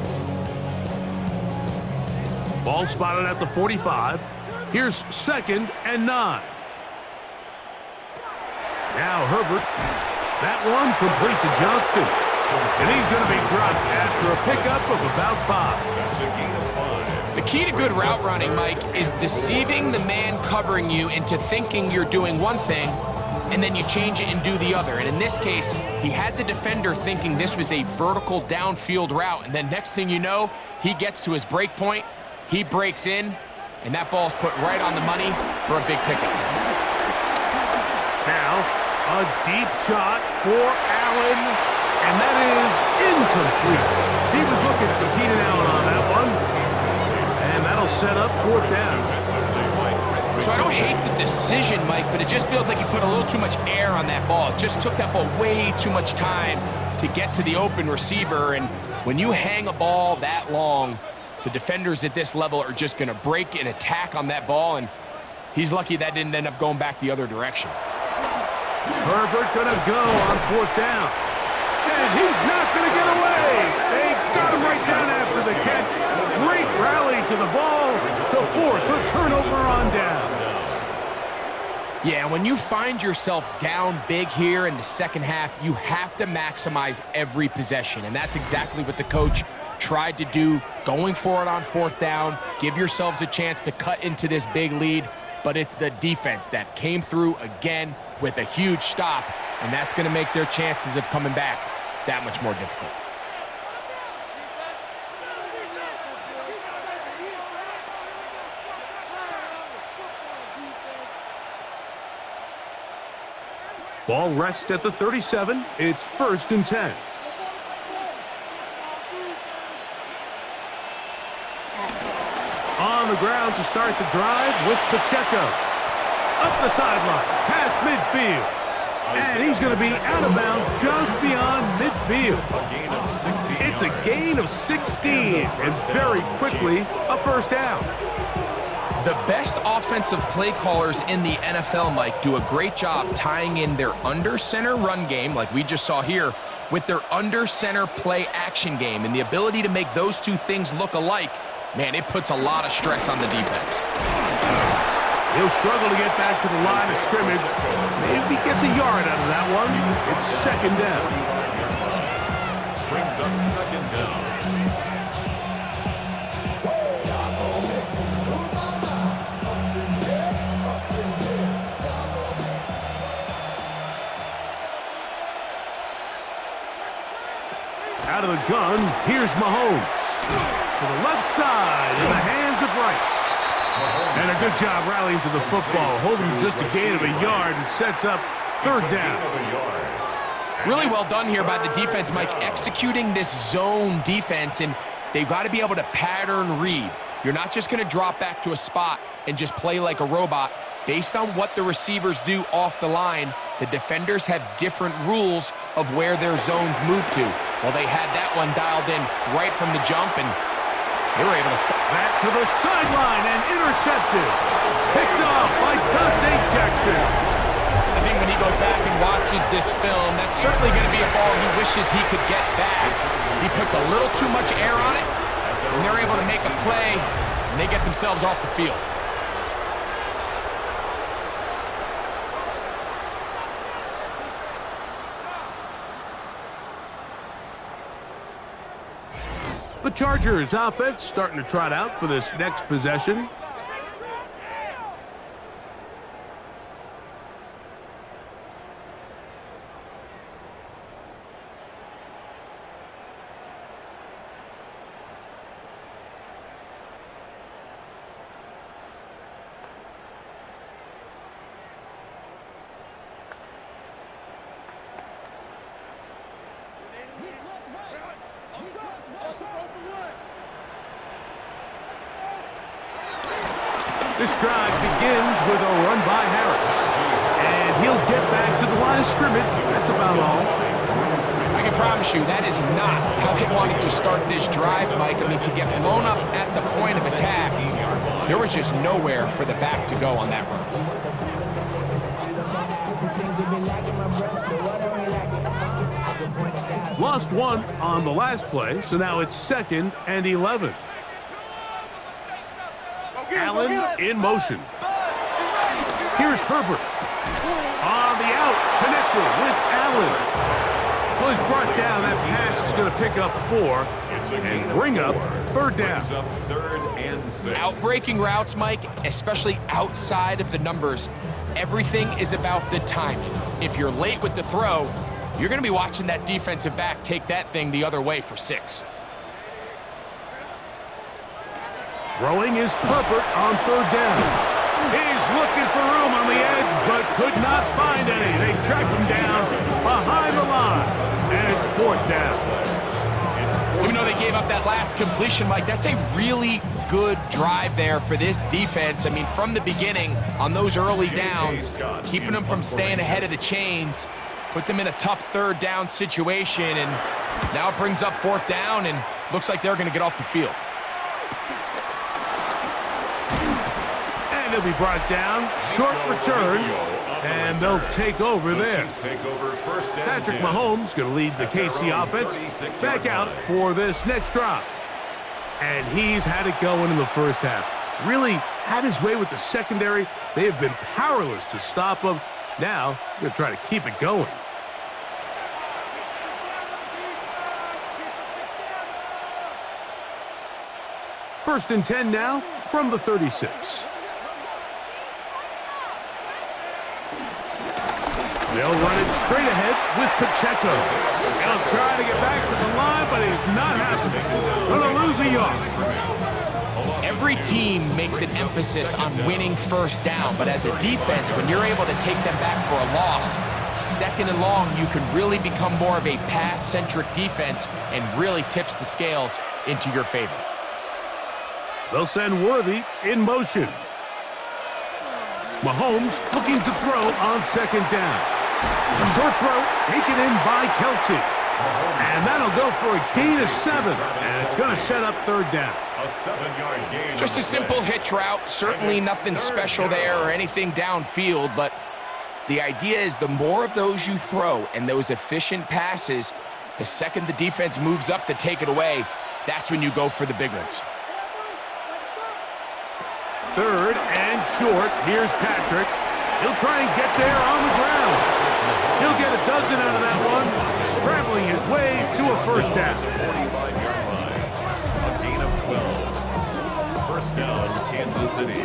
Ball spotted at the 45. Here's 2nd and 9. Now Herbert. That one complete to Johnston. And he's going to be dropped after a pickup of about 5. That's a gain of 5. The key to good route running, Mike, is deceiving the man covering you into thinking you're doing one thing, and then you change it and do the other. And in this case, he had the defender thinking this was a vertical downfield route, and then next thing you know, he gets to his break point, he breaks in, and that ball's put right on the money for a big pickup. Now, a deep shot for Allen, and that is incomplete. He was looking for Keenan Allen on that one. And that'll set up 4th down. So I don't hate the decision, Mike, but it just feels like he put a little too much air on that ball. It just took that ball way too much time to get to the open receiver. And when you hang a ball that long, the defenders at this level are just going to break and attack on that ball. And he's lucky that didn't end up going back the other direction. Herbert going to go on 4th down. And he's not going to get away. They got him right down after the catch. Great rally to the ball to force a turnover on down. Yeah, when you find yourself down big here in the second half, you have to maximize every possession, and that's exactly what the coach tried to do, going for it on fourth down, give yourselves a chance to cut into this big lead, but it's the defense that came through again with a huge stop, and that's going to make their chances of coming back that much more difficult. Ball rests at the 37. It's 1st and 10. On the ground to start the drive with Pacheco. Up the sideline, past midfield. And he's going to be out of bounds just beyond midfield. A gain of 16. It's a gain of 16, and very quickly, a first down. The best offensive play callers in the NFL, Mike, do a great job tying in their under-center run game, like we just saw here, with their under-center play action game. And the ability to make those two things look alike, man, it puts a lot of stress on the defense. He'll struggle to get back to the line of scrimmage. Maybe he gets a yard out of that one. It's 2nd down. Brings up 2nd down. Out of the gun, here's Mahomes. To the left side, in the hands of Rice. And a good job rallying to the football, holding just a gain of a yard and sets up 3rd down. Really well done here by the defense, Mike, executing this zone defense, and they've got to be able to pattern read. You're not just going to drop back to a spot and just play like a robot. Based on what the receivers do off the line, the defenders have different rules of where their zones move to. Well, they had that one dialed in right from the jump, and they were able to stop. Back to the sideline and intercepted. Picked off by Dante Jackson. I think when he goes back and watches this film, that's certainly going to be a ball he wishes he could get back. He puts a little too much air on it, and they're able to make a play, and they get themselves off the field. The Chargers offense starting to trot out for this next possession. This drive begins with a run by Harris. And he'll get back to the line of scrimmage. That's about all. I can promise you that is not how they wanted to start this drive, Mike. I mean, to get blown up at the point of attack, there was just nowhere for the back to go on that run. Lost one on the last play, so now it's 2nd and 11. Allen in motion. Here's Herbert. On the out, connected with Allen. Well, he's brought down. That pass is going to pick up 4 and bring up 3rd down. Brings up 3rd and 6. Outbreaking routes, Mike, especially outside of the numbers, everything is about the timing. If you're late with the throw, you're going to be watching that defensive back take that thing the other way for 6. Throwing is Herbert on 3rd down. He's looking for room on the edge, but could not find any. They track him down behind the line, and it's 4th down. Even though they gave up that last completion, Mike, that's a really good drive there for this defense. I mean, from the beginning, on those early downs, keeping them from staying ahead of the chains, put them in a tough 3rd down situation, and now it brings up 4th down, and looks like they're going to get off the field. And he'll be brought down, short return, and they'll take over there. Patrick Mahomes going to lead the KC offense back out for this next drive. And he's had it going in the first half. really had his way with the secondary. They have been powerless to stop him. Now, they're going to try to keep it going. First and 10 now from the 36. They'll run it straight ahead with Pacheco. He'll try to get back to the line, but he's not happening. Going to lose a yard. Every team makes an emphasis on winning first down, but as a defense, when you're able to take them back for a loss, second and long, you can really become more of a pass-centric defense and really tips the scales into your favor. They'll send Worthy in motion. Mahomes looking to throw on second down. A short throw taken in by Kelsey. And that'll go for a gain of 7. And it's going to set up third down. A 7-yard gain. Just a simple hitch route. Certainly nothing special there or anything downfield, but the idea is the more of those you throw and those efficient passes, the second the defense moves up to take it away, that's when you go for the big ones. Third and short. Here's Patrick. He'll try and get there on the ground. He'll get a dozen out of that one, scrambling his way to a first down. 45-yard line. A gain of 12. First down, Kansas City.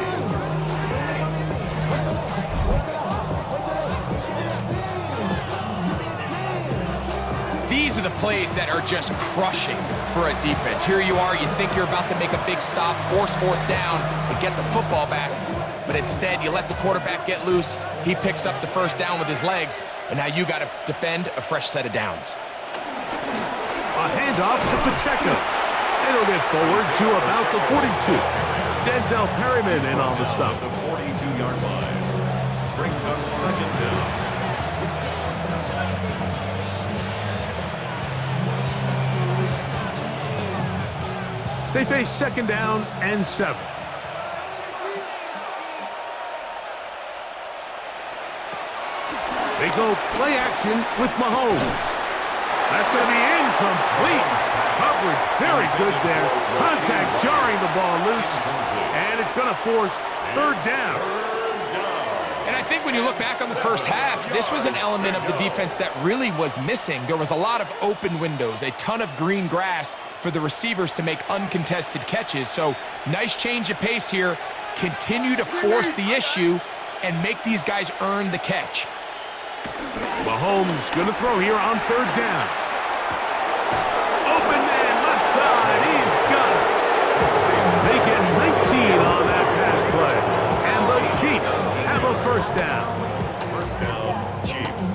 These are the plays that are just crushing for a defense. Here you are, you think you're about to make a big stop, force fourth down, and get the football back. But instead, you let the quarterback get loose. He picks up the first down with his legs, and now you got to defend a fresh set of downs. A handoff to Pacheco. It'll get forward to about the 42. Denzel Perryman in on the stop. The 42-yard line. Brings up second down. They face second down and 7. They go play action with Mahomes. That's going to be incomplete. Coverage very good there. Contact jarring the ball loose. And it's going to force third down. And I think when you look back on the first half, this was an element of the defense that really was missing. There was a lot of open windows, a ton of green grass for the receivers to make uncontested catches. So nice change of pace here. Continue to force the issue and make these guys earn the catch. Mahomes going to throw here on third down. Open man, left side. He's got it. They get 19 on that pass play. And the Chiefs have a first down. First down, Chiefs.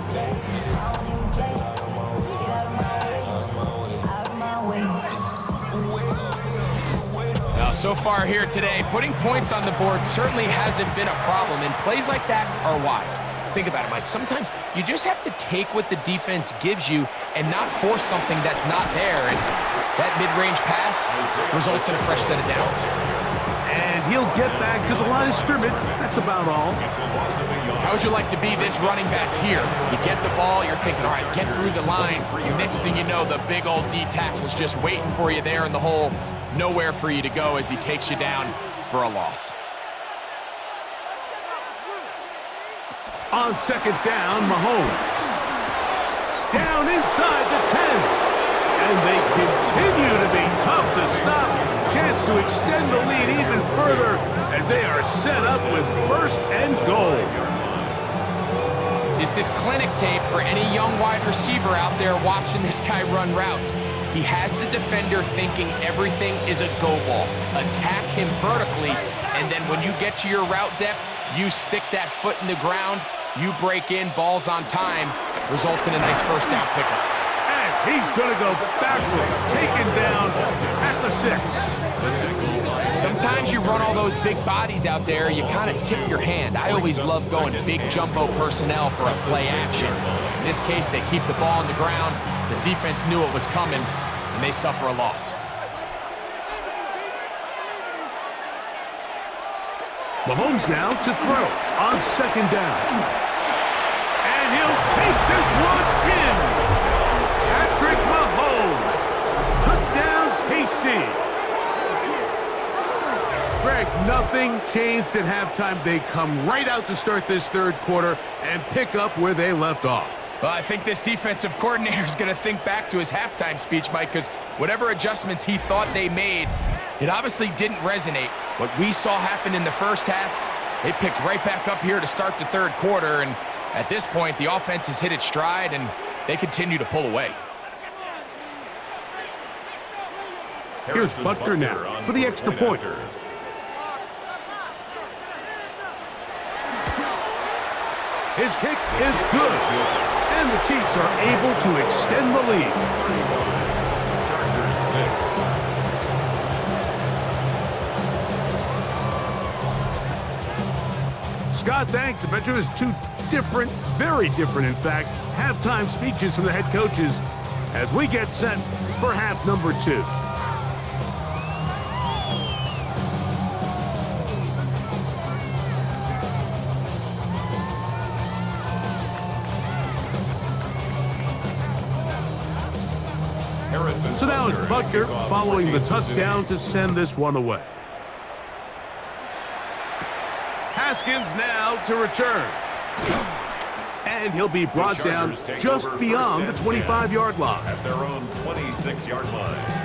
Now, so far here today, putting points on the board certainly hasn't been a problem, and plays like that are why. Think about it, Mike. Sometimes you just have to take what the defense gives you and not force something that's not there. And that mid-range pass results in a fresh set of downs. And he'll get back to the line of scrimmage. That's about all. How would you like to be this running back here? You get the ball, you're thinking, all right, get through the line. And next thing you know, the big old D tackle's just waiting for you there in the hole. Nowhere for you to go as he takes you down for a loss. On second down, Mahomes. Down inside the 10. And they continue to be tough to stop. Chance to extend the lead even further as they are set up with first and goal. This is clinic tape for any young wide receiver out there watching this guy run routes. He has the defender thinking everything is a go ball. Attack him vertically, and then when you get to your route depth, you stick that foot in the ground, you break in, balls on time, results in a nice first down pickup. And he's going to go backwards, taken down at the 6. Sometimes you run all those big bodies out there, you kind of tip your hand. I always love going big jumbo personnel for a play action. In this case, they keep the ball on the ground. The defense knew it was coming, and they suffer a loss. Mahomes now to throw on second down. And he'll take this one in. Patrick Mahomes. Touchdown, KC. Greg, nothing changed at halftime. They come right out to start this third quarter and pick up where they left off. Well, I think this defensive coordinator is going to think back to his halftime speech, Mike, because whatever adjustments he thought they made, it obviously didn't resonate. What we saw happen in the first half, they picked right back up here to start the third quarter, and at this point, the offense has hit its stride, and they continue to pull away. Here's Butker now for the extra point. His kick is good, and the Chiefs are able to extend the lead. Chargers 6. Scott, thanks. I bet you there's two different, very different, in fact, halftime speeches from the head coaches as we get set for half number 2. So now it's Butker following the touchdown to send this one away. Haskins now to return. And he'll be brought down just beyond the 25-yard line. At their own 26-yard line.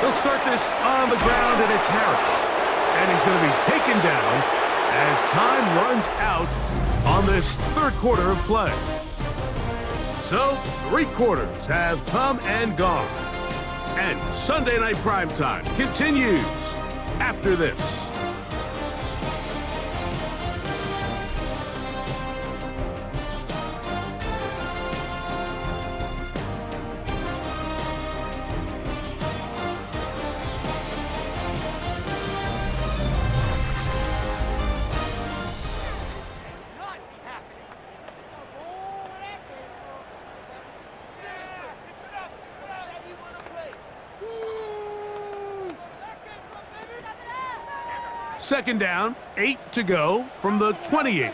They'll start this on the ground, and it's Harris. And he's going to be taken down as time runs out on this third quarter of play. So, 3 quarters have come and gone. And Sunday Night Primetime continues after this. Second down, 8 to go from the 28.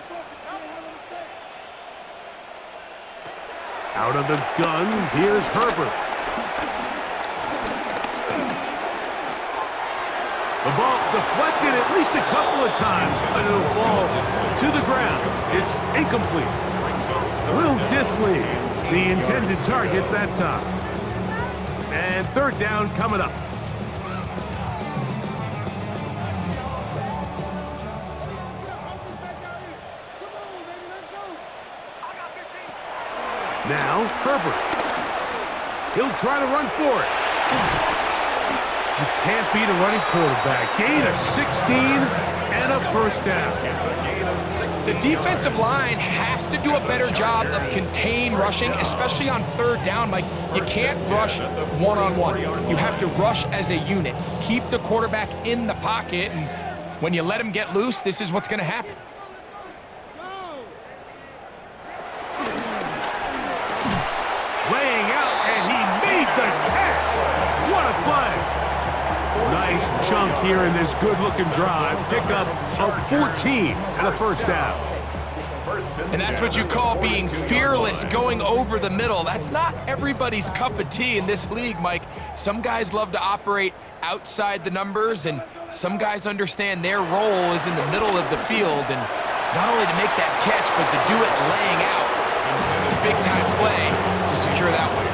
Out of the gun, here's Herbert. The ball deflected at least a couple of times, but it'll fall to the ground. It's incomplete. Will Disley, the intended target that time. And third down coming up. Now, Herbert. He'll try to run for it. You can't beat a running quarterback. Gain of 16 and a first down. It's a gain of 16. The defensive line has to do a better job of contain rushing, especially on third down. Like, you can't rush one-on-one. You have to rush as a unit. Keep the quarterback in the pocket, and when you let him get loose, this is what's going to happen. Laying out, and he made the catch. What a play. Nice chunk here in this good-looking drive. Pickup of 14 and a first down. And that's what you call being fearless, going over the middle. That's not everybody's cup of tea in this league, Mike. Some guys love to operate outside the numbers, and some guys understand their role is in the middle of the field, and not only to make that catch, but to do it laying out. It's a big-time play to secure that one.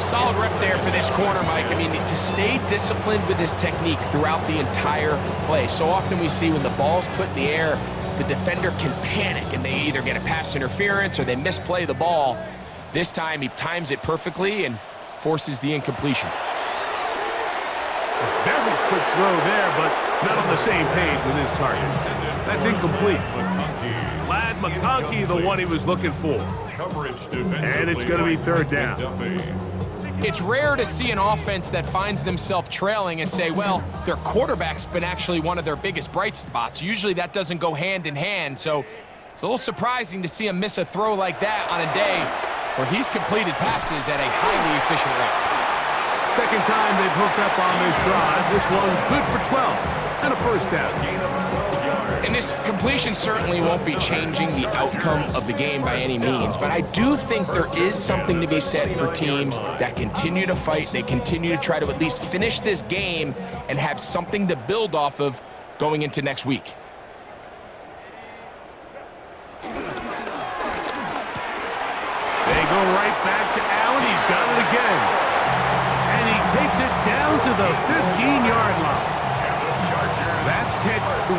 Solid rep there for this corner, Mike. I mean, to stay disciplined with his technique throughout the entire play. So often we see when the ball's put in the air, the defender can panic, and they either get a pass interference or they misplay the ball. This time, he times it perfectly and forces the incompletion. A very quick throw there, but not on the same page with his target. That's incomplete. Lad McConkey, the one he was looking for. And it's going to be third down. It's rare to see an offense that finds themselves trailing and say, well, their quarterback's been actually one of their biggest bright spots. Usually that doesn't go hand in hand, so it's a little surprising to see him miss a throw like that on a day where he's completed passes at a highly efficient rate. second time they've hooked up on this drive. This one good for 12 and a first down. And this completion certainly won't be changing the outcome of the game by any means, but I do think there is something to be said for teams that continue to fight. They continue to try to at least finish this game and have something to build off of going into next week. They go right back to Allen. He's got it again. And he takes it down to the 15-yard line. That's catch 3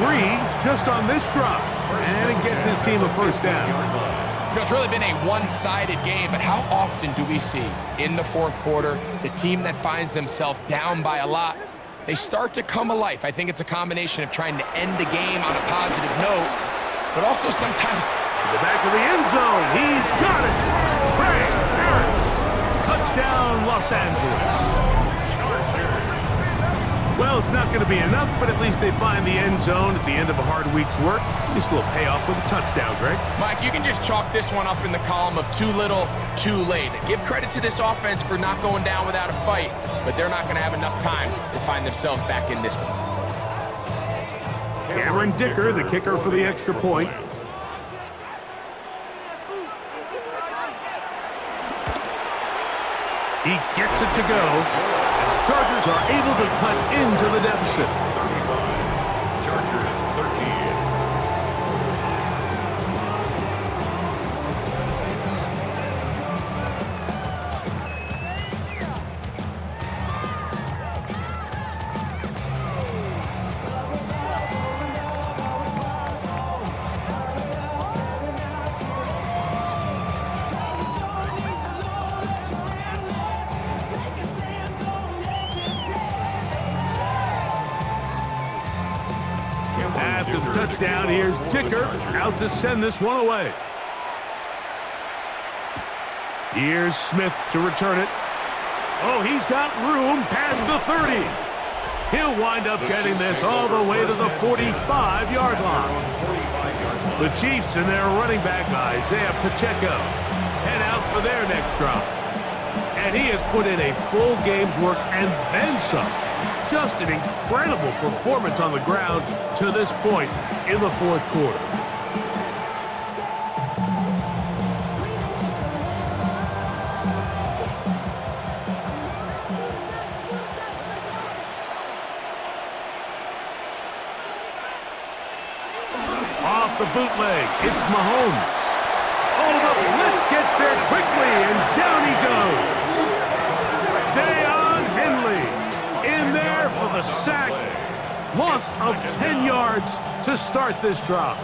just on this drop. And it gets his team a first down. It's really been a one-sided game, but how often do we see in the fourth quarter the team that finds themselves down by a lot, they start to come alive? I think it's a combination of trying to end the game on a positive note, but also sometimes to the back of the end zone. He's got it. Trey Harris. Touchdown, Los Angeles. Well, it's not going to be enough, but at least they find the end zone at the end of a hard week's work. This will pay off with a touchdown, Greg. Mike, you can just chalk this one up in the column of too little, too late. Give credit to this offense for not going down without a fight, but they're not going to have enough time to find themselves back in this one. Cameron Dicker, the kicker for the extra point. He gets it to go, and the Chargers are able to cut into the deficit. 35. Chargers 13. After the touchdown, here's Dicker out to send this one away. Here's Smith to return it. Oh, he's got room past the 30. He'll wind up getting this all the way to the 45-yard line. The Chiefs and their running back, Isaiah Pacheco, head out for their next drive. And he has put in a full game's work and then some. Just an incredible performance on the ground to this point in the fourth quarter. Off the bootleg, it's Mahomes. Oh, the blitz gets there quickly, and down he goes. Deion Henley in there for the sack. Loss of 10 yards to start this drive.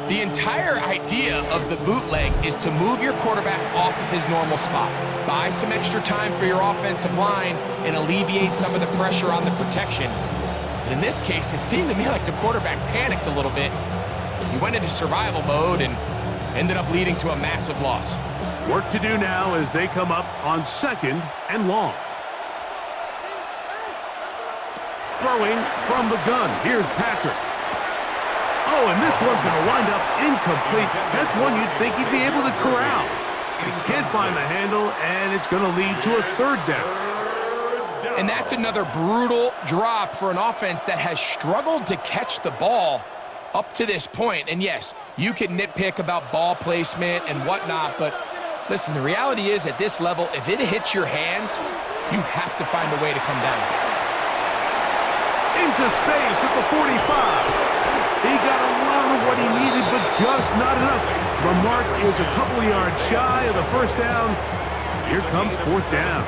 The entire idea of the bootleg is to move your quarterback off of his normal spot, buy some extra time for your offensive line, and alleviate some of the pressure on the protection. But in this case, it seemed to me like the quarterback panicked a little bit. He went into survival mode and ended up leading to a massive loss. Work to do now as they come up on 2nd and long. Throwing from the gun. Here's Patrick. Oh, and this one's going to wind up incomplete. That's one you'd think he'd be able to corral. He can't find the handle, and it's going to lead to a 3rd down. And that's another brutal drop for an offense that has struggled to catch the ball up to this point. And yes, you can nitpick about ball placement and whatnot, but listen, the reality is at this level, if it hits your hands, you have to find a way to come down. Into space at the 45. He got a lot of what he needed, but just not enough. The mark is a couple of yards shy of the first down. Here comes 4th down.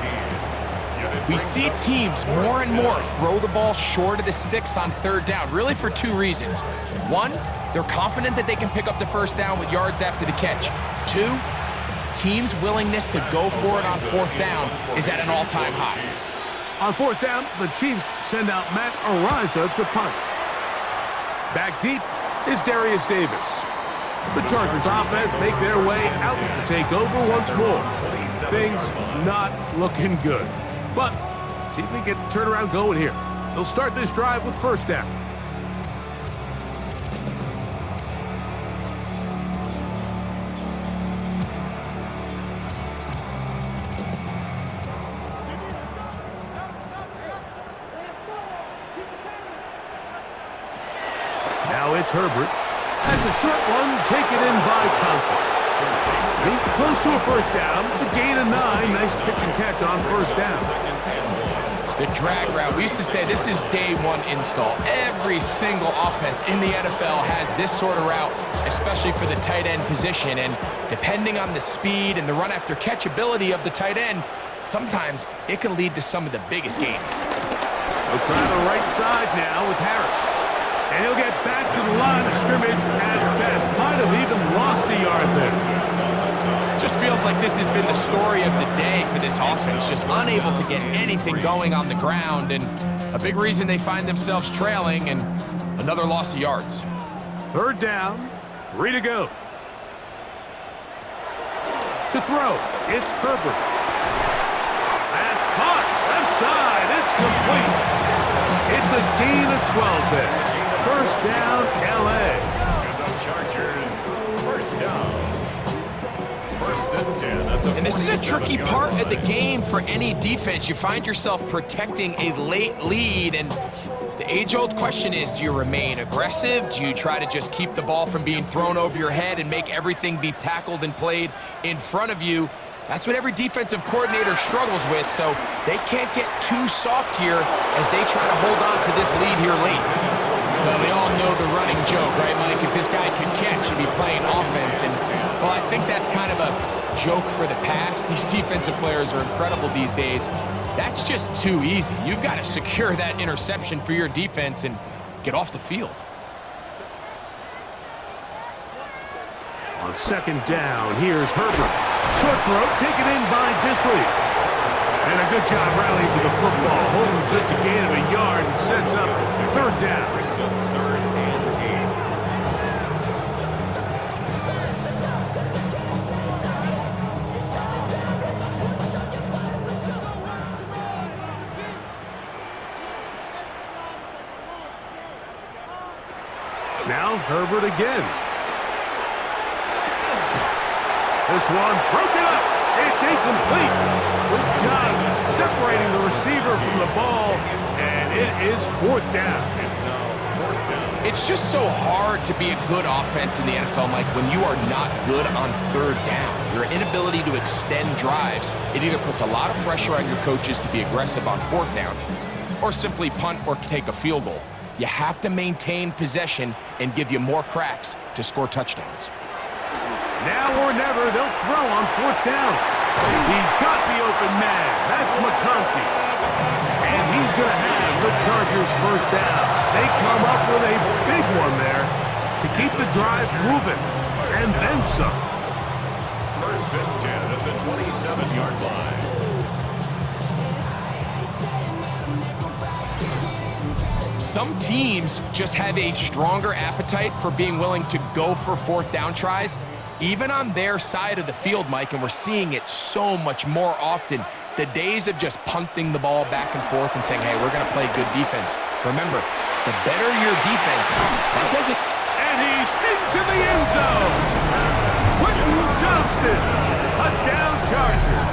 We see teams more and more throw the ball short of the sticks on 3rd down, really for 2 reasons. 1, they're confident that they can pick up the first down with yards after the catch. 2, teams' willingness to go for it on 4th down is at an all-time high. On 4th down, the Chiefs send out Matt Araiza to punt. Back deep is Darius Davis. The Chargers offense make their way out to take over once more. Things not looking good. But see if they get the turnaround going here. They'll start this drive with 1st down. It's Herbert. That's a short one, taken in by Conklin. He's close to a first down. The gain of 9. Nice pitch and catch on first down. The drag route. We used to say this is day one install. Every single offense in the NFL has this sort of route, especially for the tight end position. And depending on the speed and the run after catch ability of the tight end, sometimes it can lead to some of the biggest gains. He'll try the right side now with Harris. And he'll get back to the line of scrimmage at best. Might have even lost a yard there. Just feels like this has been the story of the day for this offense, just unable to get anything going on the ground, and a big reason they find themselves trailing, and another loss of yards. Third down, 3 to go. To throw, it's Herbert. That's caught, left side, it's complete. It's a gain of 12 there. First down, LA. And the Chargers, first down. And this is a tricky part of the game for any defense. You find yourself protecting a late lead, and the age-old question is, do you remain aggressive? Do you try to just keep the ball from being thrown over your head and make everything be tackled and played in front of you? That's what every defensive coordinator struggles with, so they can't get too soft here as they try to hold on to this lead here late. Well, we all know the running joke, right, Mike? If this guy could catch, he'd be playing offense. And, well, I think that's kind of a joke for the past. These defensive players are incredible these days. That's just too easy. You've got to secure that interception for your defense and get off the field. On second down, here's Herbert. Short throw, taken in by Disley. And a good job rallying to the football. Holds just a gain of a yard and sets up third down. Now Herbert again. This one broken up. It's incomplete. Good job separating the receiver from the ball, and it is fourth down. It's now fourth down. It's just so hard to be a good offense in the NFL, Mike, when you are not good on third down. Your inability to extend drives, it either puts a lot of pressure on your coaches to be aggressive on fourth down, or simply punt or take a field goal. You have to maintain possession and give you more cracks to score touchdowns. Now or never, they'll throw on fourth down. He's got the open man. That's McConkey. And he's going to have the Chargers first down. They come up with a big one there to keep the drive moving. And then some. First and 10 at the 27-yard line. Some teams just have a stronger appetite for being willing to go for fourth down tries, even on their side of the field, Mike, and we're seeing it so much more often. The days of just punting the ball back and forth and saying, hey, we're going to play good defense. Remember, the better your defense, that doesn't... And he's into the end zone. Quentin Johnston. Touchdown Chargers.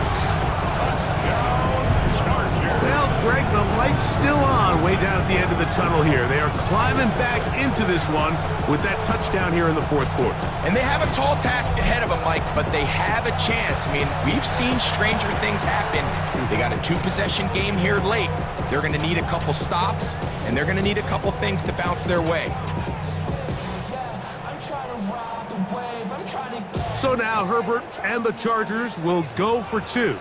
Well, Greg, the light's still on way down at the end of the tunnel here. They are climbing back into this one with that touchdown here in the fourth quarter. And they have a tall task ahead of them, Mike, but they have a chance. I mean, we've seen stranger things happen. They got a two-possession game here late. They're going to need a couple stops, and they're going to need a couple things to bounce their way. So now Herbert and the Chargers will go for two.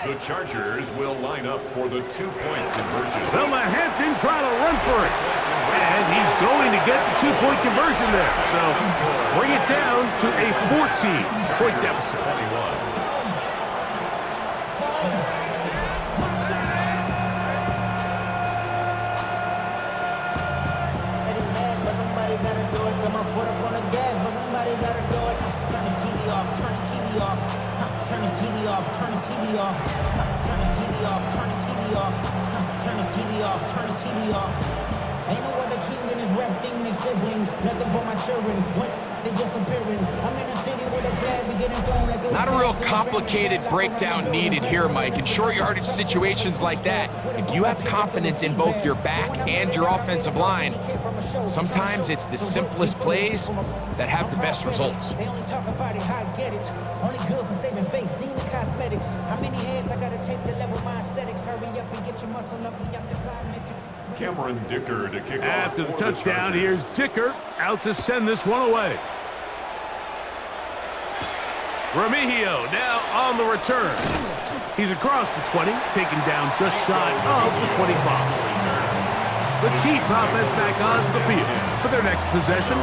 The Chargers will line up for the two-point conversion. Bella Hampton trying to run for it. And he's going to get the two-point conversion there. So bring it down to a 14-point deficit. 21. Ain't no other king in this rap thing, make siblings. Nothing but my children. What? They disappearing. I'm in a city where the flags are getting thrown like Not a real complicated breakdown needed here, Mike. In short yardage situations like that, if you have confidence in both your back and your offensive line, Sometimes it's the simplest plays that have the best results. They only talk about it, how I get it. Only good for saving face, seeing the cosmetics. How many heads I gotta tape to level my aesthetics? Hurry up and get your muscle up, we have to plyometric. Cameron Dicker to kick off. After the for touchdown, Chargers. here's Dicker out to send this one away. Remigio now on the return. He's across the 20, taken down just shy of the 25. The Chiefs offense back onto the field for their next possession.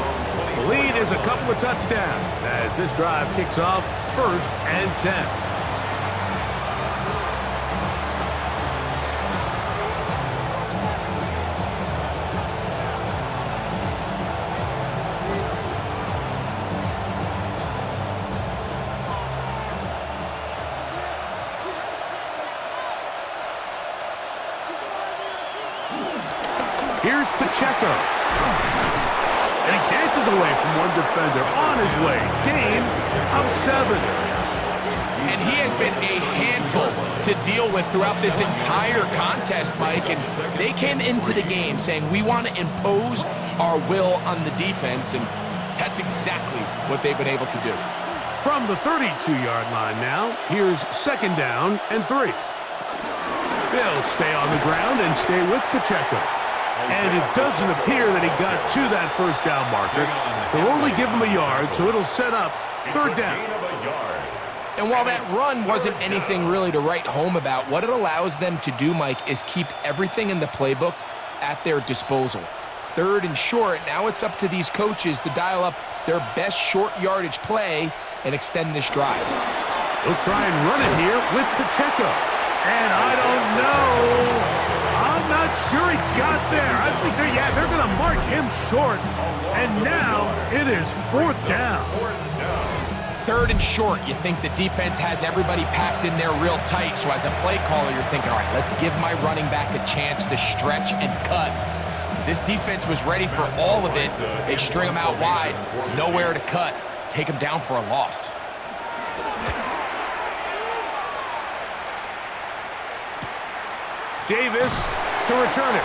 The lead is a couple of touchdowns as this drive kicks off 1st and 10. Here's Pacheco. And he dances away from one defender on his way. Gain of 7. And he has been a handful to deal with throughout this entire contest, Mike. And they came into the game saying, we want to impose our will on the defense. And that's exactly what they've been able to do. From the 32-yard line now, here's 2nd down and 3. They'll stay on the ground and stay with Pacheco. And it doesn't appear that he got to that 1st down marker. They'll only give him a yard, so it'll set up 3rd down. And while that run wasn't anything really to write home about, what it allows them to do, Mike, is keep everything in the playbook at their disposal. 3rd and short, now it's up to these coaches to dial up their best short yardage play and extend this drive. They'll try and run it here with Pacheco. And I don't know. I'm not sure he got there. I think they're going to mark him short. And now it is 4th down. 3rd and short, you think the defense has everybody packed in there real tight. So as a play caller, you're thinking, all right, let's give my running back a chance to stretch and cut. This defense was ready for all of it. They string him out wide, nowhere to cut, take him down for a loss. Davis to return it.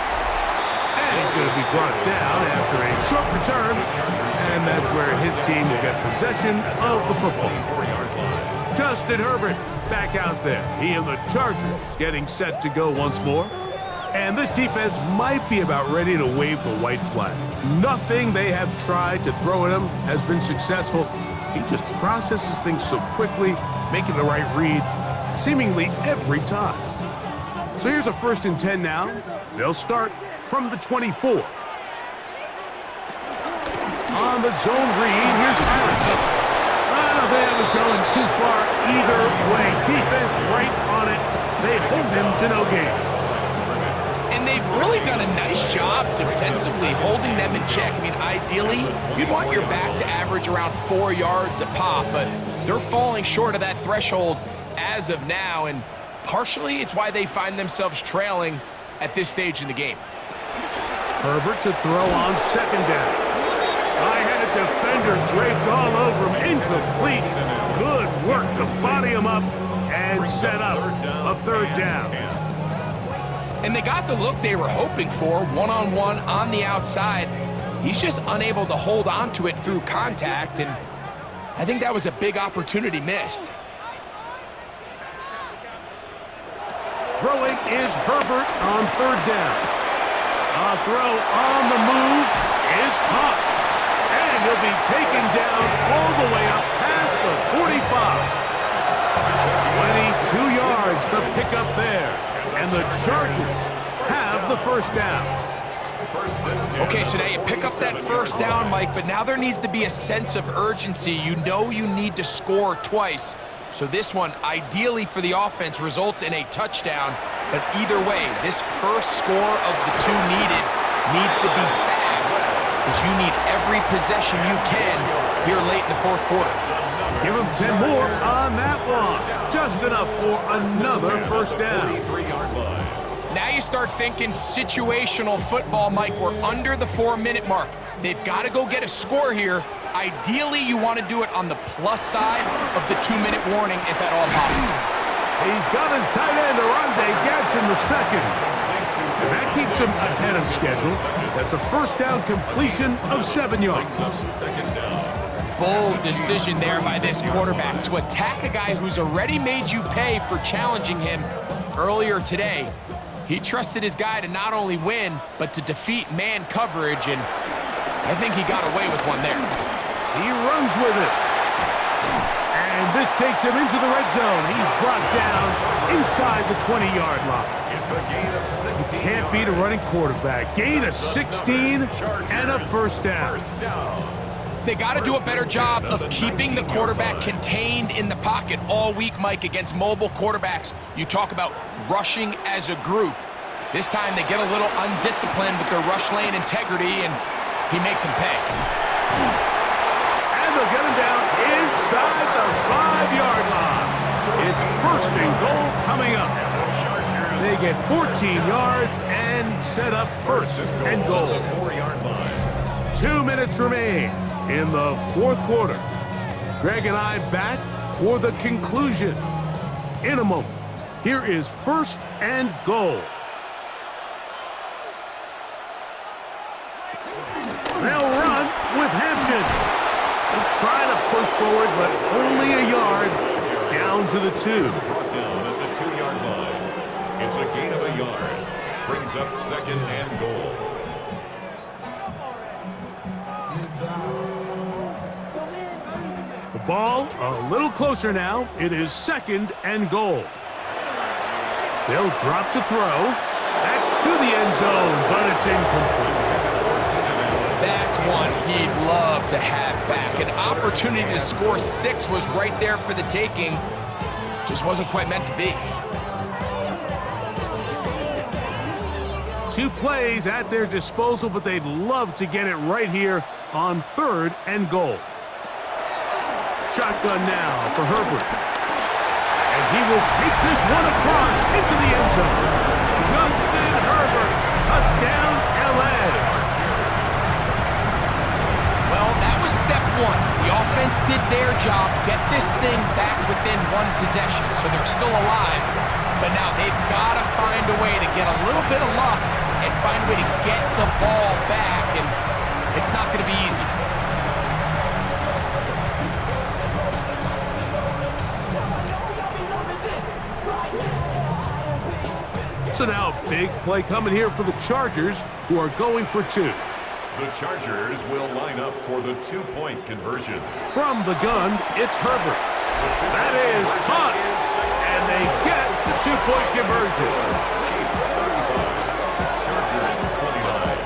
And he's going to be brought down after a short return. And that's where his team will get possession of the football. Justin Herbert back out there. He and the Chargers getting set to go once more. And this defense might be about ready to wave the white flag. Nothing they have tried to throw at him has been successful. He just processes things so quickly, making the right read seemingly every time. So here's a 1st and 10 now. They'll start from the 24. On the zone read, here's Harris. I don't think that was going too far either way. Defense right on it. They hold him to no gain. And they've really done a nice job defensively holding them in check. I mean, ideally, you'd want your back to average around 4 yards a pop, but they're falling short of that threshold as of now. And partially, it's why they find themselves trailing at this stage in the game. Herbert to throw on 2nd down. I had a defender draped all over him. Incomplete. Good work to body him up and set up a 3rd down. And they got the look they were hoping for, one-on-one on the outside. He's just unable to hold on to it through contact, and I think that was a big opportunity missed. Throwing is Herbert on 3rd down. A throw on the move is caught. And he'll be taken down all the way up past the 45. 22 yards the pickup there. And the Chargers have the 1st down. Okay, so now you pick up that 1st down, Mike, but now there needs to be a sense of urgency. You know you need to score twice. So this one, ideally for the offense, results in a touchdown. But either way, this first score of the 2 needed needs to be fast, because you need every possession you can here late in the 4th quarter. Give him 10 more on that one. Just enough for another 1st down. Now you start thinking situational football, Mike. We're under the 4-minute mark. They've got to go get a score here. Ideally, you want to do it on the plus side of the 2-minute warning, if at all possible. He's got his tight end, Arande Gadsden II. And that keeps him ahead of schedule. That's a first down completion of 7 yards. Second down. Bold decision there by this quarterback to attack a guy who's already made you pay for challenging him earlier today. He trusted his guy to not only win, but to defeat man coverage, and I think he got away with one there. He runs with it. And this takes him into the red zone. He's brought down inside the 20-yard line. It's a gain of 16. Can't beat a running quarterback. Gain of 16 and a first down. First down. They got to do a better job of keeping the quarterback contained in the pocket all week, Mike, against mobile quarterbacks. You talk about rushing as a group. This time they get a little undisciplined with their rush lane integrity, and he makes them pay. And they'll get him down inside the 5-yard line. It's first and goal coming up. They get 14 yards and set up first and goal. 4-yard line. 2 minutes remain in the fourth quarter. Greg and I back for the conclusion. In a moment, here is first and goal. They'll run with Hampton. They'll try to push forward, but only a yard down to the 2. Brought down at the 2-yard line. It's a gain of a yard. Brings up second and goal. The ball a little closer now. It is second and goal. They'll drop to throw. That's to the end zone, but it's incomplete. That's one he'd love to have back. An opportunity to score 6 was right there for the taking. Just wasn't quite meant to be. 2 plays at their disposal, but they'd love to get it right here on third and goal. Shotgun now for Herbert. And he will take this one across into the end zone. Justin Herbert, touchdown, LA. Well, that was step 1. The offense did their job, get this thing back within 1 possession, so they're still alive. But now they've got to find a way to get a little bit of luck and find a way to get the ball back, and it's not going to be easy. So now a big play coming here for the Chargers, who are going for 2. The Chargers will line up for the 2-point conversion. From the gun, it's Herbert. That is caught, and they get the 2-point conversion. Chiefs 35, Chargers 29.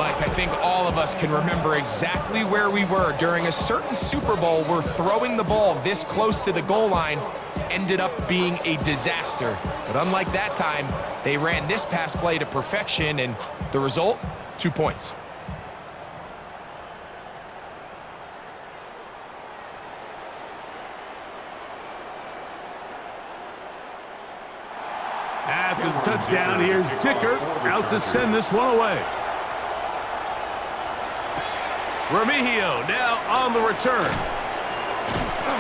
I think all of us can remember exactly where we were during a certain Super Bowl where throwing the ball this close to the goal line ended up being a disaster. But unlike that time, they ran this pass play to perfection, and the result, 2 points. After the touchdown, here's Dicker out to send this one away. Remigio now on the return.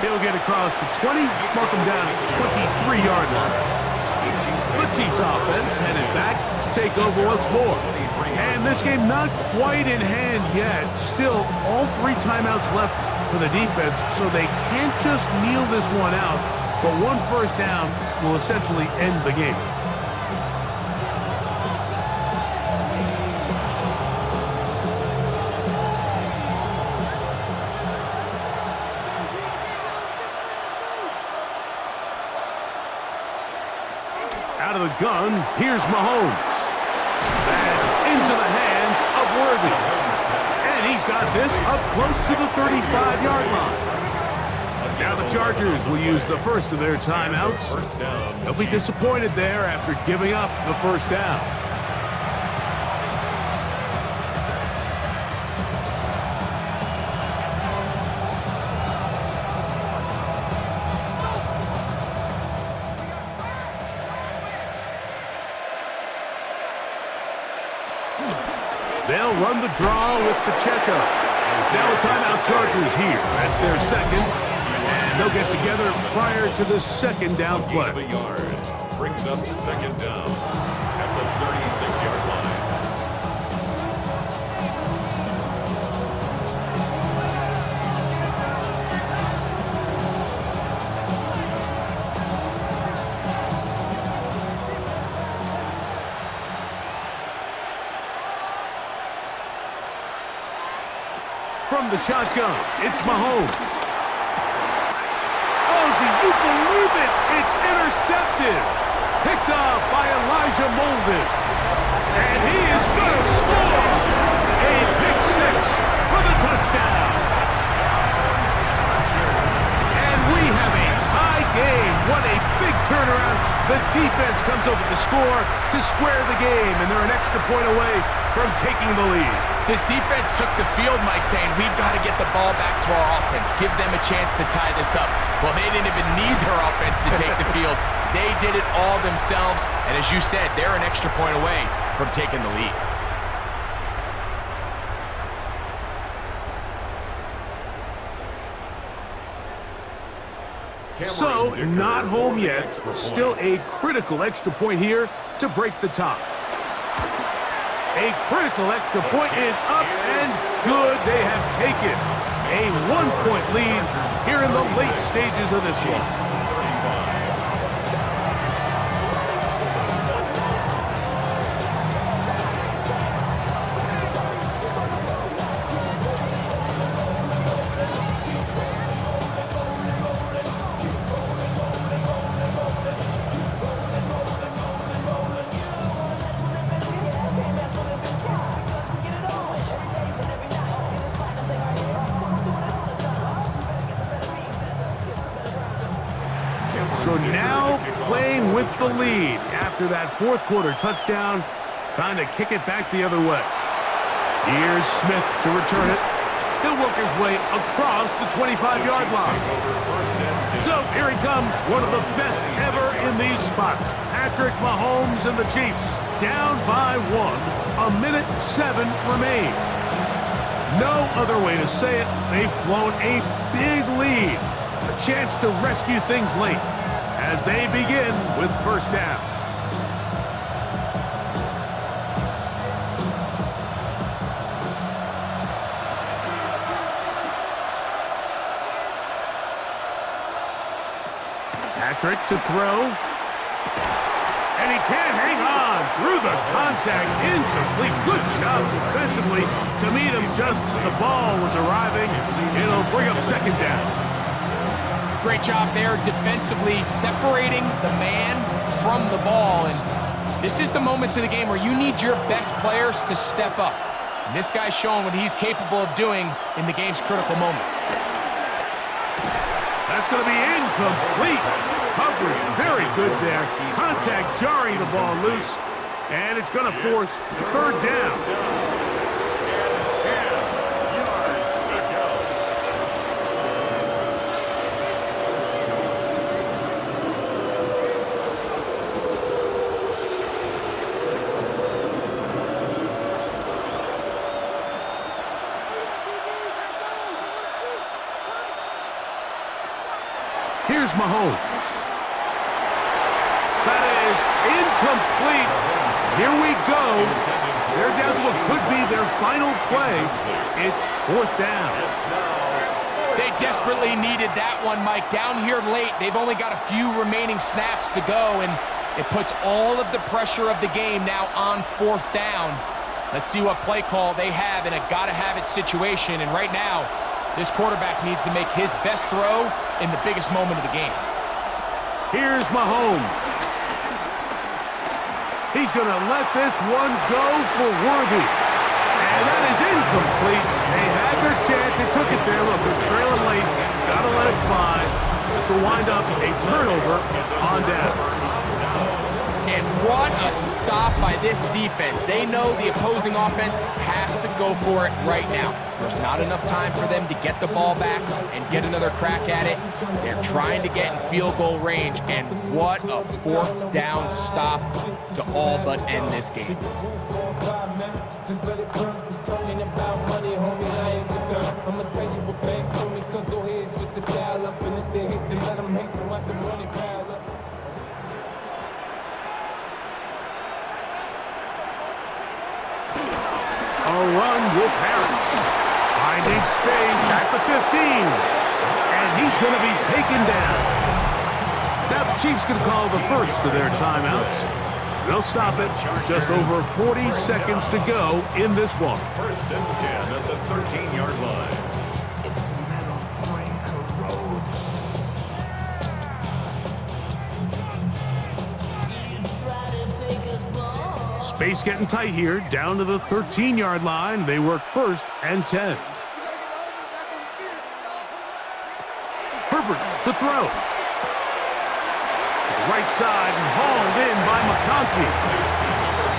He'll get across the 20, mark him down at the 23-yard line. The Chiefs offense headed back to take over once more. And this game not quite in hand yet. Still, all 3 timeouts left for the defense, so they can't just kneel this one out. But 1 first down will essentially end the game. Out of the gun, here's Mahomes. That's into the hands of Worthy. And he's got this up close to the 35-yard line. Now the Chargers will use the first of their timeouts. They'll be disappointed there after giving up the first down. They'll run the draw with Pacheco. Now a timeout Chargers here. That's their second. And they'll get together prior to the second down play. Gain of a yard. Brings up second down at the 36-yard line. From the shotgun, it's Mahomes. Oh, do you believe it? It's intercepted. Picked off by Elijah Molden. And he is going to score. A pick six for the touchdown. And we have a tie game. What a big turnaround. The defense comes over to score to square the game, and they're an extra point away from taking the lead. This defense took the field, Mike, saying, we've got to get the ball back to our offense, give them a chance to tie this up. Well, they didn't even need their offense to take the field. They did it all themselves, and as you said, they're an extra point away from taking the lead. So, not home yet. Still a critical extra point here to break the tie. A critical extra point is up and good. They have taken a 1-point lead here in the late stages of this one. So now playing with the lead after that fourth quarter touchdown. Time to kick it back the other way. Here's Smith to return it. He'll work his way across the 25-yard line. So here he comes, one of the best ever in these spots. Patrick Mahomes and the Chiefs down by 1. 1:07 remain. No other way to say it. They've blown a big lead. A chance to rescue things late as they begin with first down. Patrick to throw. And he can't hang on through the contact. Incomplete. Good job defensively to meet him just as the ball was arriving. It'll bring up second down. Great job there defensively, separating the man from the ball. And this is the moments of the game where you need your best players to step up. And this guy's showing what he's capable of doing in the game's critical moment. That's going to be incomplete. Coverage very good there. Contact jarring the ball loose. And it's going to force third down. Here's Mahomes. That is incomplete. Here we go. They're down to what could be their final play. It's fourth down. They desperately needed that one, Mike. Down here late, they've only got a few remaining snaps to go, and it puts all of the pressure of the game now on fourth down. Let's see what play call they have in a gotta-have-it situation, and right now, this quarterback needs to make his best throw in the biggest moment of the game. Here's Mahomes. He's going to let this one go for Worthy. And that is incomplete. They had their chance. They took it there. Look, they're trailing late. Got to let it fly. This will wind up a turnover on down. And What a stop by this defense. They know the opposing offense has to go for it right now. There's not enough time for them to get the ball back and get another crack at it. They're trying to get in field goal range, and what a fourth down stop to all but end this game. Just let it burn, it's talking about money, homie, I ain't concerned. I'ma tell you what banks told me, cause go ahead, switch the style up. And if they hate, then let them hate, them, let the money pile up. A run with Harris. Finding space at the 15. And he's going to be taken down. Now the Chiefs going to call the first of their timeouts. They'll stop it. Just over 40 seconds to go in this one. First and 10 at the 13-yard line. Space getting tight here, down to the 13-yard line. They work first and 10. Herbert to throw. Right side and hauled in by McConkey.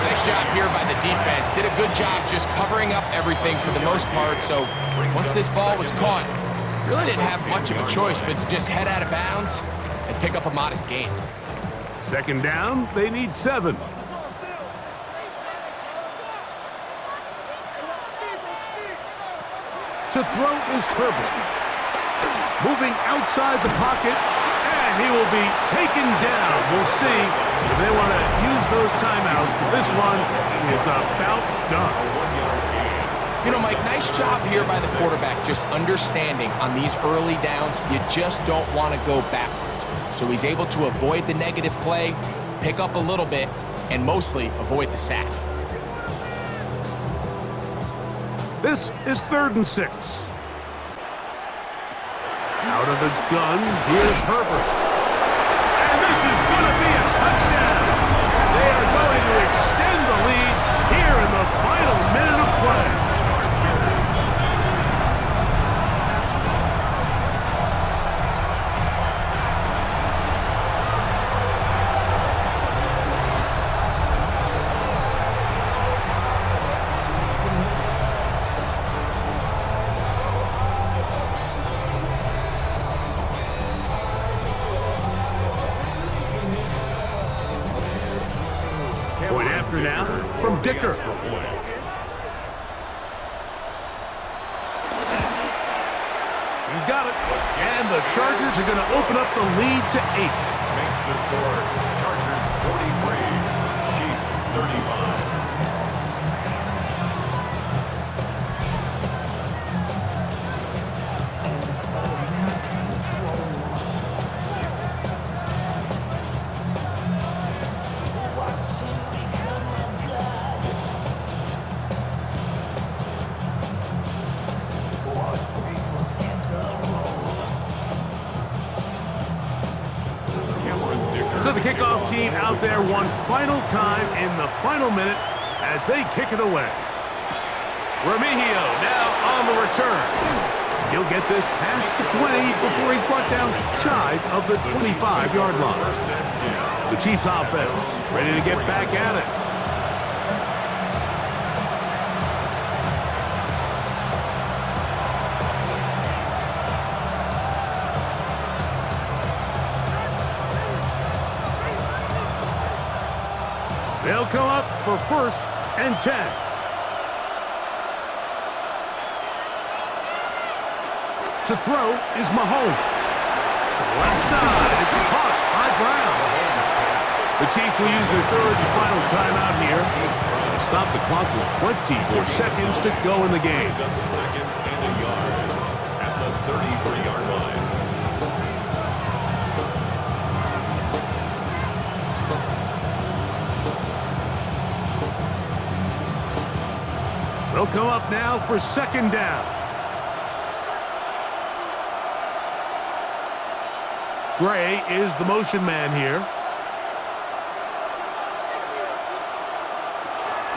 Nice job here by the defense. Did a good job just covering up everything for the most part. So once this ball was caught, really didn't have much of a choice but to just head out of bounds and pick up a modest gain. Second down, they need 7. To throw is Herbert. Moving outside the pocket, and he will be taken down. We'll see if they want to use those timeouts, but this one is about done. You know, Mike, nice job here by the quarterback, just understanding on these early downs, you just don't want to go backwards. So he's able to avoid the negative play, pick up a little bit, and mostly avoid the sack. This is 3rd and 6. Out of the gun, here's Herbert. And this is going to be a touchdown. They are going to extend the lead here in the final minute of play. Point after now from Dicker. He's got it. And the Chargers are going to open up the lead to 8. Makes the score Chargers 43, Chiefs 35. So the kickoff team out there one final time in the final minute as they kick it away. Remigio now on the return. He'll get this past the 20 before he's brought down shy of the 25-yard line. The Chiefs offense ready to get back at it. They'll come up for 1st and 10. To throw is Mahomes. To the left side, it's caught by Brown. The Chiefs will use their 3rd and final timeout here. They'll stop the clock with 24 seconds to go in the game. He's up 2nd and a yard at the 33-yard line. They'll come up now for 2nd down. Gray is the motion man here.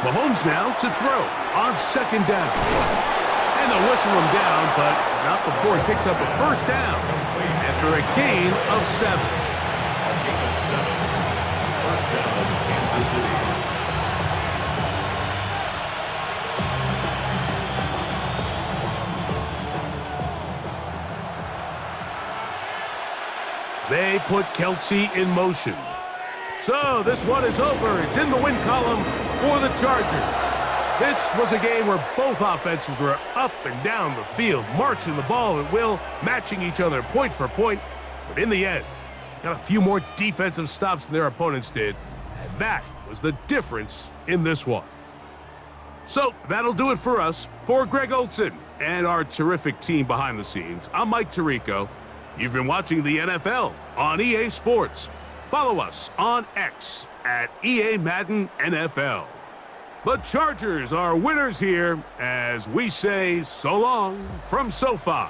Mahomes now to throw on 2nd down. And they'll whistle him down, but not before he picks up a 1st down after a gain of 7. A gain of 7. First down, Kansas they put Kelsey in motion. So this one is over. It's in the win column for the Chargers. This was a game where both offenses were up and down the field, marching the ball at will, matching each other point for point. But in the end, got a few more defensive stops than their opponents did, and that was the difference in this one. So that'll do it for us. For Greg Olson and our terrific team behind the scenes, I'm Mike Tirico. You've been watching the NFL on EA Sports. Follow us on X at EA Madden NFL. The Chargers are winners here as we say so long from SoFi.